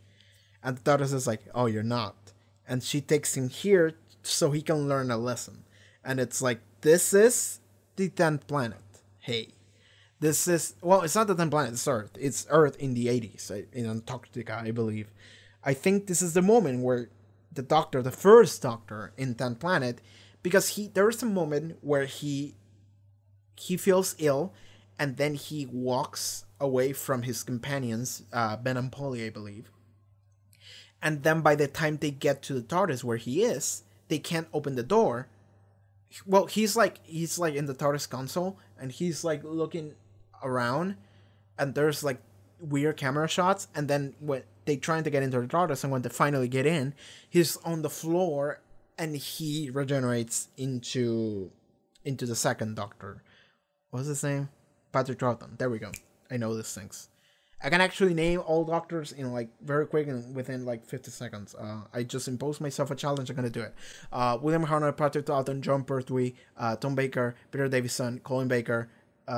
And the Doctor says like, oh, you're not. And she takes him here so he can learn a lesson. And it's like, this is the 10th planet. Hey. This is, well, it's not the 10th planet, it's Earth. It's Earth in the 80s, in Antarctica, I believe. I think this is the moment where the Doctor, the first Doctor in 10th planet, because there is a moment where he feels ill, and then he walks away from his companions, Ben and Polly, I believe. And then by the time they get to the TARDIS where he is, they can't open the door. Well, he's like in the TARDIS console, and he's like looking around, and there's like weird camera shots, and then when they trying to get into the TARDIS, and when they finally get in, he's on the floor and he regenerates into the second Doctor. What's his name? Patrick Troughton. There we go. I know these things. I can actually name all Doctors in like very quick and within like 50 seconds. I just imposed myself a challenge. I'm gonna do it. William Hartnell, Patrick Troughton, John Pertwee, Tom Baker, Peter Davison, Colin Baker,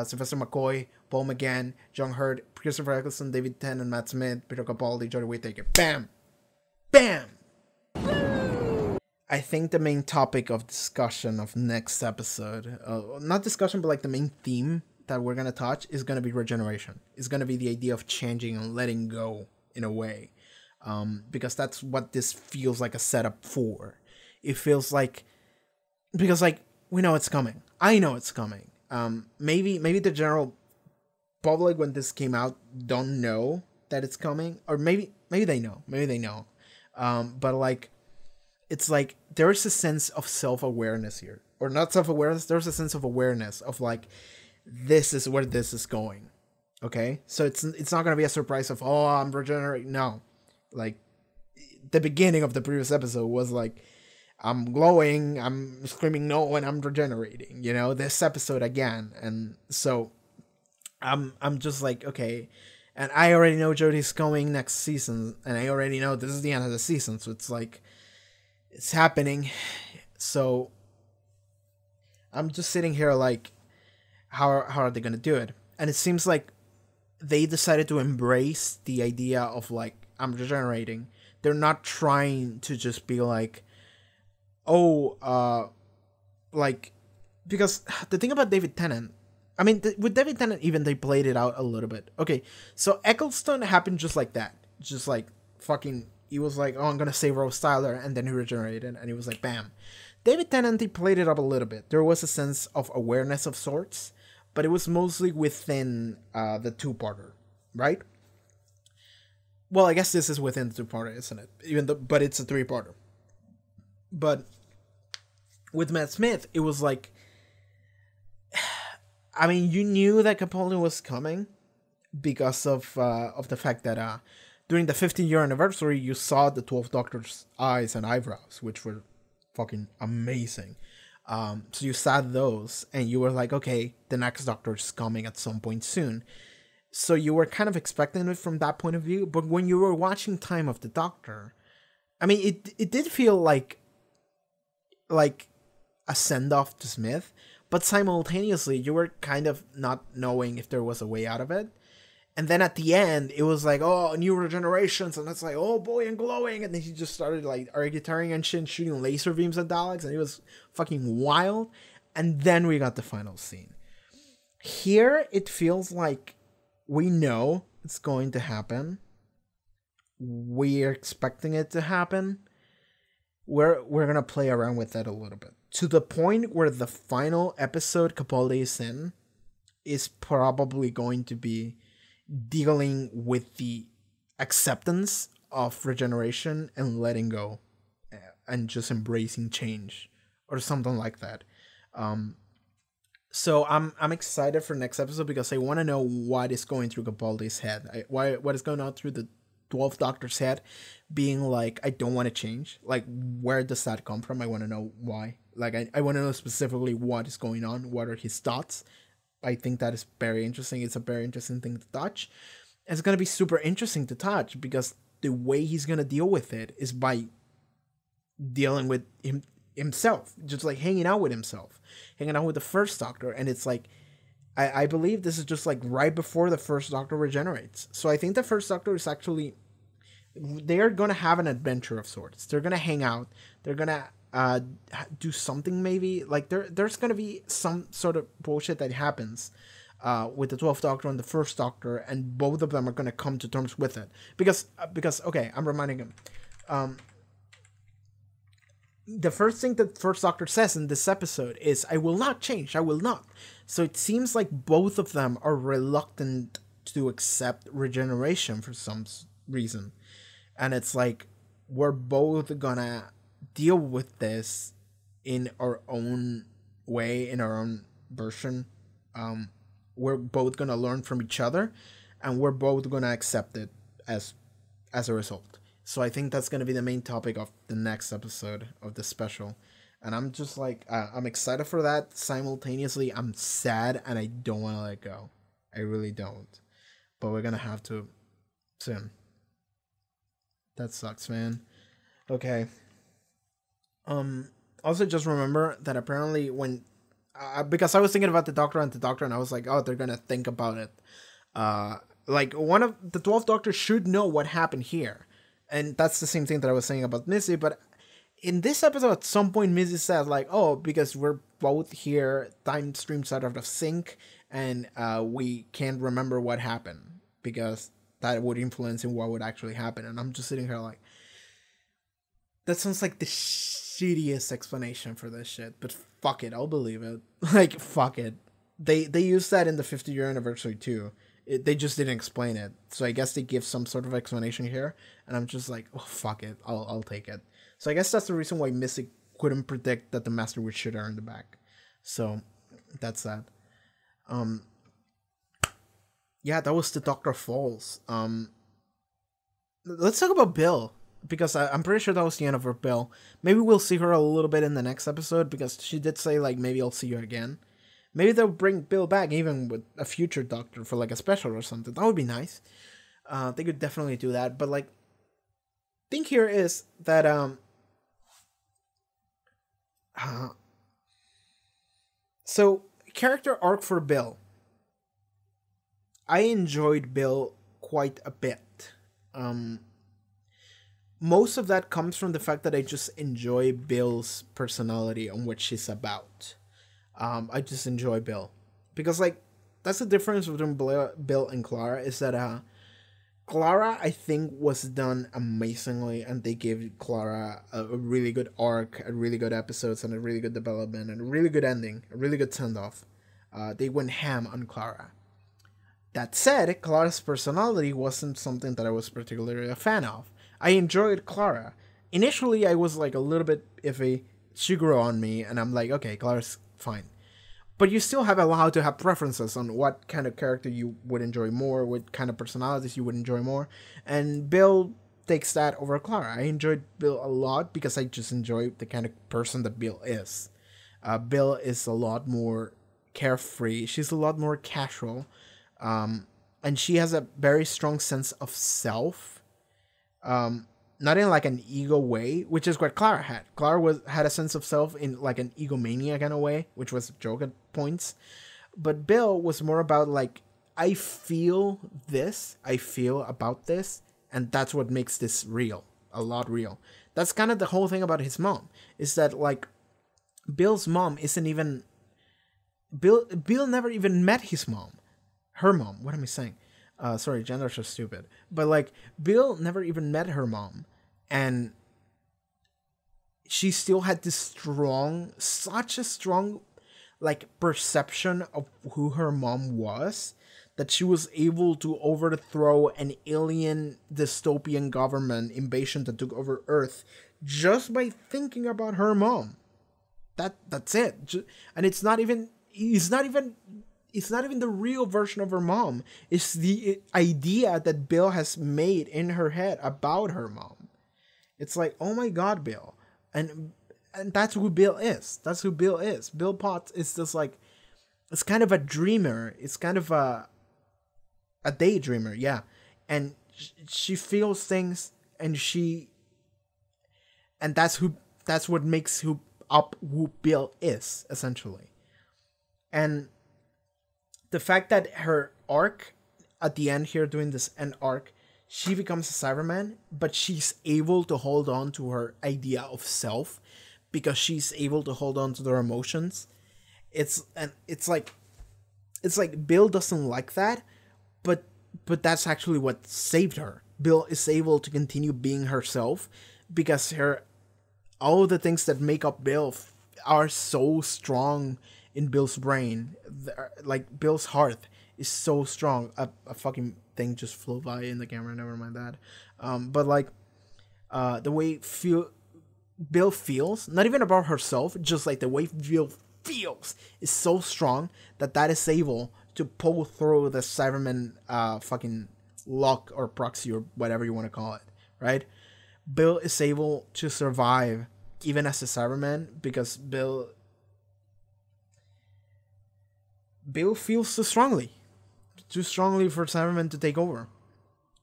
Sylvester McCoy, Paul McGann, John Hurt, Christopher Eccleston, David Tennant, Matt Smith, Peter Capaldi, Jodie Whittaker. Bam! Bam! I think the main topic of discussion of next episode, not discussion, but like the main theme that we're going to touch is going to be regeneration. It's going to be the idea of changing and letting go in a way. Because that's what this feels like a setup for. It feels like, because like, we know it's coming. I know it's coming. Maybe the general public when this came out don't know that it's coming, or maybe they know. But like, it's like there's a sense of self-awareness here, or not self-awareness. There's a sense of awareness of like, this is where this is going. Okay, so it's not gonna be a surprise of, oh, I'm regenerating. No, like the beginning of the previous episode was like, I'm glowing, I'm screaming no, and I'm regenerating. You know, this episode again, and so I'm just like, okay. And I already know Jodie's coming next season, and I already know this is the end of the season, so it's like, it's happening. So I'm just sitting here like, how are they gonna do it? And it seems like they decided to embrace the idea of like, I'm regenerating. They're not trying to just be like, oh, like, because the thing about David Tennant, I mean, with David Tennant, even they played it out a little bit. Okay, so Eccleston happened just like that. Just like fucking, he was like, oh, I'm gonna save Rose Tyler, and then he regenerated, and he was like, bam. David Tennant, he played it up a little bit. There was a sense of awareness of sorts, but it was mostly within the two-parter, right? Well, I guess this is within the two-parter, isn't it? But it's a three-parter. But with Matt Smith, it was like, I mean, you knew that Capaldi was coming because of the fact that during the 15-year anniversary, you saw the 12th Doctor's eyes and eyebrows, which were fucking amazing. So you saw those, and you were like, okay, the next Doctor is coming at some point soon. So you were kind of expecting it from that point of view. But when you were watching Time of the Doctor, I mean, it did feel like a send-off to Smith, but simultaneously you were kind of not knowing if there was a way out of it. And then at the end, it was like, oh, new regenerations, and it's like, oh boy, and glowing, and then he just started like arguing and shit, shooting laser beams at Daleks, and it was fucking wild. And then we got the final scene. Here, it feels like we know it's going to happen. We're expecting it to happen. We're gonna play around with that a little bit, to the point where the final episode Capaldi is in is probably going to be dealing with the acceptance of regeneration and letting go, and just embracing change, or something like that. So I'm excited for next episode because I want to know what is going through Capaldi's head. What is going on through the 12th Doctor's head, being like, I don't want to change. Like, where does that come from? I want to know why. Like, I want to know specifically what is going on. What are his thoughts? I think that is very interesting. It's a very interesting thing to touch. It's going to be super interesting to touch because the way he's going to deal with it is by dealing with himself, just like hanging out with himself, hanging out with the first Doctor. And it's like, I believe this is just like right before the first Doctor regenerates. So I think the first Doctor is actually, they are going to have an adventure of sorts. They're going to hang out. They're going to do something maybe. Like there's going to be some sort of bullshit that happens with the 12th Doctor and the first Doctor, and both of them are going to come to terms with it. Because okay, I'm reminding him. The first thing that first Doctor says in this episode is, I will not change, I will not. So it seems like both of them are reluctant to accept regeneration for some reason. And it's like, we're both gonna deal with this in our own way, in our own version. We're both gonna learn from each other, and we're both gonna accept it as a result. So I think that's going to be the main topic of the next episode of the special. And I'm just like, I'm excited for that. Simultaneously, I'm sad and I don't want to let go. I really don't. But we're going to have to soon. That sucks, man. Okay. Also, just remember that apparently when... because I was thinking about the Doctor and I was like, oh, they're going to think about it. Like, one of the 12th Doctor should know what happened here. And that's the same thing that I was saying about Missy, but in this episode, at some point, Missy said, like, oh, because we're both here, time streams out of sync, and we can't remember what happened, because that would influence in what would actually happen. And I'm just sitting here like, that sounds like the shittiest explanation for this shit, but fuck it, I'll believe it. Like, fuck it. They used that in the 50-year anniversary, too. They just didn't explain it. So I guess they give some sort of explanation here. And I'm just like, oh, fuck it. I'll take it. So I guess that's the reason why Mystic couldn't predict that the Master would shoot her in the back. So that's that. Yeah, that was the Dr. Falls. Let's talk about Bill. Because I'm pretty sure that was the end of her Bill. Maybe we'll see her a little bit in the next episode. Because she did say, like, maybe I'll see you again. Maybe they'll bring Bill back even with a future Doctor for like a special or something. That would be nice. They could definitely do that. But like, thing here is that so character arc for Bill. I enjoyed Bill quite a bit. Most of that comes from the fact that I just enjoy Bill's personality and what she's about. I just enjoy Bill. Because, like, that's the difference between Bill and Clara, is that Clara, I think, was done amazingly, and they gave Clara a really good arc, a really good episodes, and a really good development, and a really good ending, a really good send-off. They went ham on Clara. That said, Clara's personality wasn't something that I was particularly a fan of. I enjoyed Clara. Initially, I was, like, a little bit iffy. She grew on me, and I'm like, okay, Clara's fine. But you still have allowed to have preferences on what kind of character you would enjoy more, what kind of personalities you would enjoy more. And Bill takes that over Clara. I enjoyed Bill a lot because I just enjoy the kind of person that Bill is. Bill is a lot more carefree. She's a lot more casual. And she has a very strong sense of self. Not in like an ego way, which is what Clara had. Clara had a sense of self in like an egomania kind of way, which was a joke at points. But Bill was more about like, I feel this, I feel about this, and that's what makes this real, a lot real. That's kind of the whole thing about his mom, is that like, Bill's mom isn't even, Bill never even met his mom. Her mom, what am I saying? Sorry, genders are stupid. But like, Bill never even met her mom. And she still had this such a strong, like, perception of who her mom was, that she was able to overthrow an alien dystopian government invasion that took over Earth just by thinking about her mom. That's it. And it's not even the real version of her mom. It's the idea that Bill has made in her head about her mom. It's like, oh my god, Bill. And that's who Bill is. That's who Bill is. Bill Potts is just like, it's kind of a dreamer. It's kind of a daydreamer, yeah. And she feels things, and that's what makes who Bill is, essentially. And the fact that her arc at the end here, doing this end arc, she becomes a Cyberman, but she's able to hold on to her idea of self because she's able to hold on to their emotions. It's like Bill doesn't like that, but that's actually what saved her. Bill is able to continue being herself because all of the things that make up Bill are so strong in Bill's brain. Like, Bill's heart is so strong. A fucking thing just flew by in the camera, never mind that. But like, the way Bill feels, not even about herself, just like the way Bill feels is so strong that is able to pull through the Cyberman fucking lock or proxy or whatever you want to call it, right? Bill is able to survive even as a Cyberman because Bill feels too strongly for Cybermen to take over,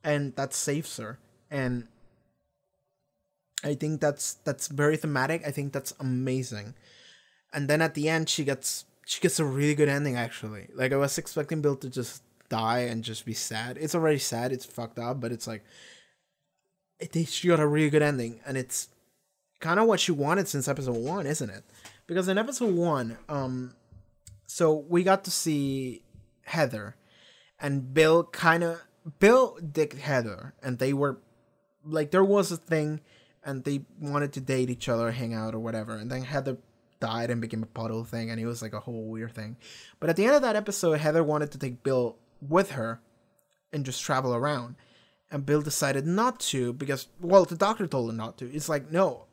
and that saves her. And I think that's very thematic. I think that's amazing. And then at the end, she gets a really good ending, actually. Like, I was expecting Bill to just die and just be sad. It's already sad. It's fucked up, but it's like she got a really good ending, and it's kind of what she wanted since episode 1, isn't it? Because in episode 1, so we got to see Heather, and Bill dicked Heather, and they were like, there was a thing, and they wanted to date each other, hang out, or whatever. And then Heather died and became a puddle thing, and it was like a whole weird thing. But at the end of that episode, Heather wanted to take Bill with her and just travel around. And Bill decided not to because, well, the doctor told him not to. It's like, no,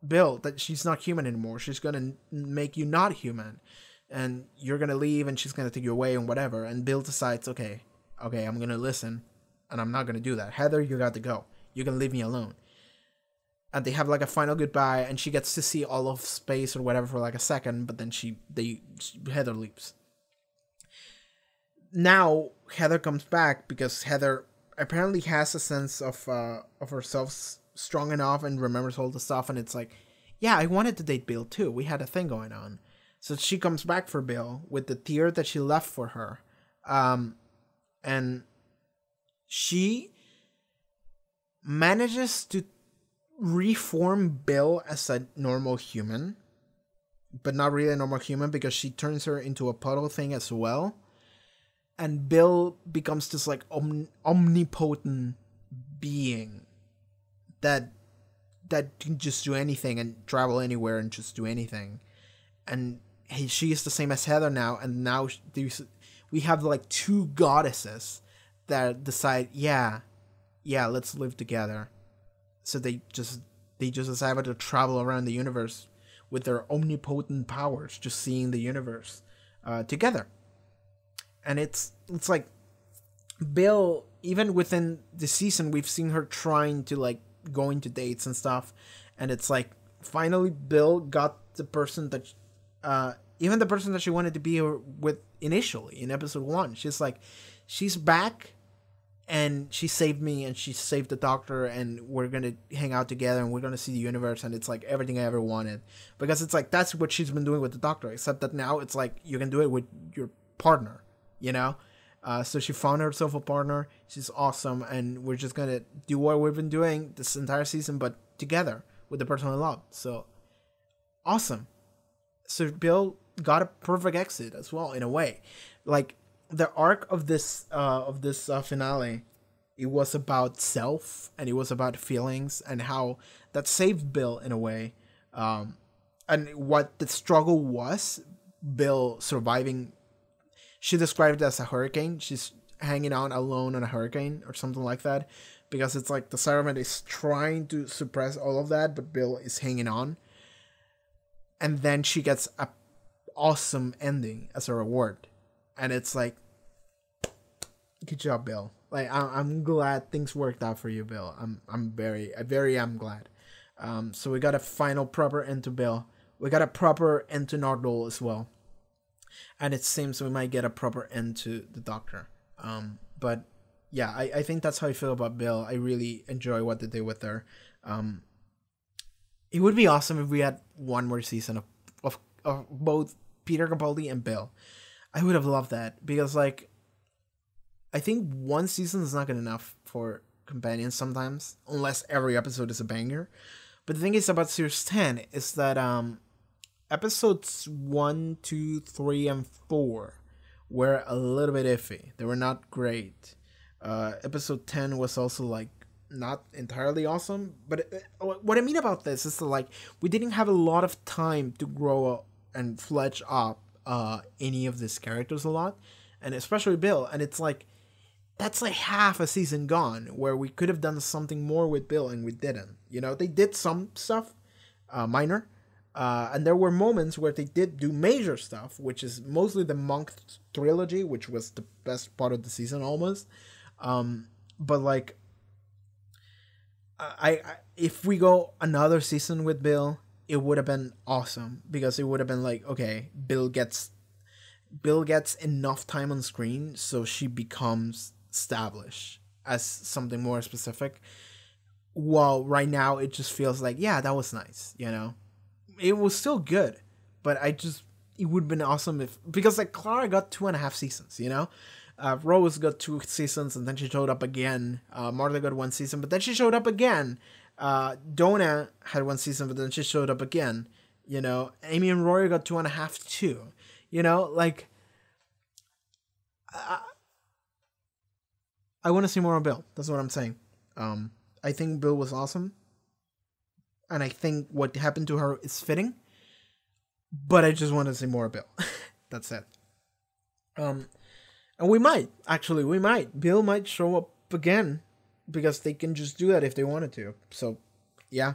Bill, that she's not human anymore. She's going to make you not human. And you're going to leave, and she's going to take you away and whatever. And Bill decides, okay, I'm going to listen, and I'm not going to do that. Heather, you got to go. You can leave me alone. And they have like a final goodbye, and she gets to see all of space or whatever for like a second, but then Heather leaves. Now Heather comes back because Heather apparently has a sense of herself strong enough and remembers all the stuff, and it's like, yeah, I wanted to date Bill too. We had a thing going on. So she comes back for Bill with the tear that she left for her. And she manages to reform Bill as a normal human, but not really a normal human because she turns her into a puddle thing as well. And Bill becomes this like omnipotent being that can just do anything and travel anywhere and just do anything. And she is the same as Heather now, and now we have like two goddesses that decide, yeah, let's live together. So they just decided to travel around the universe with their omnipotent powers, just seeing the universe together. And it's like Bill, even within the season, we've seen her trying to like go into dates and stuff, and it's like finally Bill got the person that even the person that she wanted to be with initially in episode 1. She's back. And she saved me, and she saved the doctor, and we're gonna hang out together, and we're gonna see the universe, and it's like everything I ever wanted. Because it's like that's what she's been doing with the doctor, except that now it's like you can do it with your partner, you know? So she found herself a partner. She's awesome, and we're just gonna do what we've been doing this entire season, but together with the person I love. So awesome. So Bill got a perfect exit as well, in a way. Like, the arc of this finale, it was about self, and it was about feelings, and how that saved Bill in a way, and what the struggle was, Bill surviving. She described it as a hurricane. She's hanging out alone on a hurricane or something like that, because it's like the Cyberman is trying to suppress all of that, but Bill is hanging on, and then she gets a awesome ending as a reward. And it's like, good job, Bill. Like, I'm glad things worked out for you, Bill. I'm very glad. So we got a final proper end to Bill. We got a proper end to Nardole as well. And it seems we might get a proper end to the Doctor. But yeah, I think that's how I feel about Bill. I really enjoy what they did with her. It would be awesome if we had one more season of both Peter Capaldi and Bill. I would have loved that, because like, I think one season is not good enough for companions sometimes, unless every episode is a banger. But the thing is about Series 10 is that episodes 1, 2, 3, and 4 were a little bit iffy. They were not great. Episode 10 was also like not entirely awesome. But what I mean about this is that, like, we didn't have a lot of time to grow up and fledge up any of these characters a lot, and especially Bill. And it's like, that's like half a season gone, where we could have done something more with Bill, and we didn't. You know, they did some stuff, minor, and there were moments where they did do major stuff, which is mostly the Monk trilogy, which was the best part of the season almost. But like, if we go another season with Bill, it would have been awesome, because it would have been like, okay, Bill gets enough time on screen so she becomes established as something more specific. While right now it just feels like, yeah, that was nice, you know? It was still good, but it would have been awesome if, because like Clara got 2.5 seasons, you know? Rose got 2 seasons and then she showed up again. Martha got 1 season, but then she showed up again. Donna had 1 season, but then she showed up again. You know, Amy and Rory got 2.5 too. You know, like, I want to see more of Bill. That's what I'm saying. I think Bill was awesome, and I think what happened to her is fitting. But I just want to see more of Bill. That's it. And we might. Bill might show up again, because they can just do that if they wanted to. So, yeah,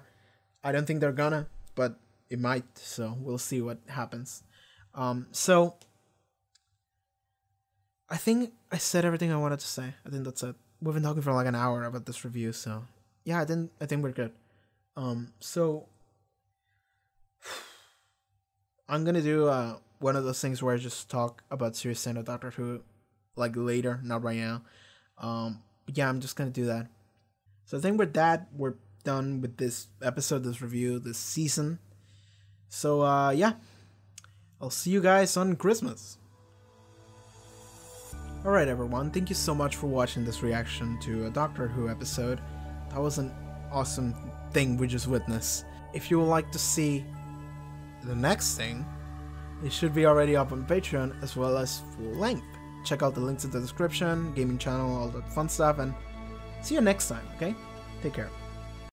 I don't think they're gonna, but it might. So we'll see what happens. So I think I said everything I wanted to say. I think that's it. We've been talking for like an hour about this review, so yeah, I think we're good. So I'm gonna do one of those things where I just talk about Serious Stand of Doctor Who like later, not right now. Yeah, I'm just gonna do that. So I think with that, we're done with this episode, this review, this season. So yeah, I'll see you guys on Christmas. Alright everyone, thank you so much for watching this reaction to a Doctor Who episode. That was an awesome thing we just witnessed. If you would like to see the next thing, it should be already up on Patreon as well as full length. Check out the links in the description, gaming channel, all that fun stuff, and see you next time, okay? Take care.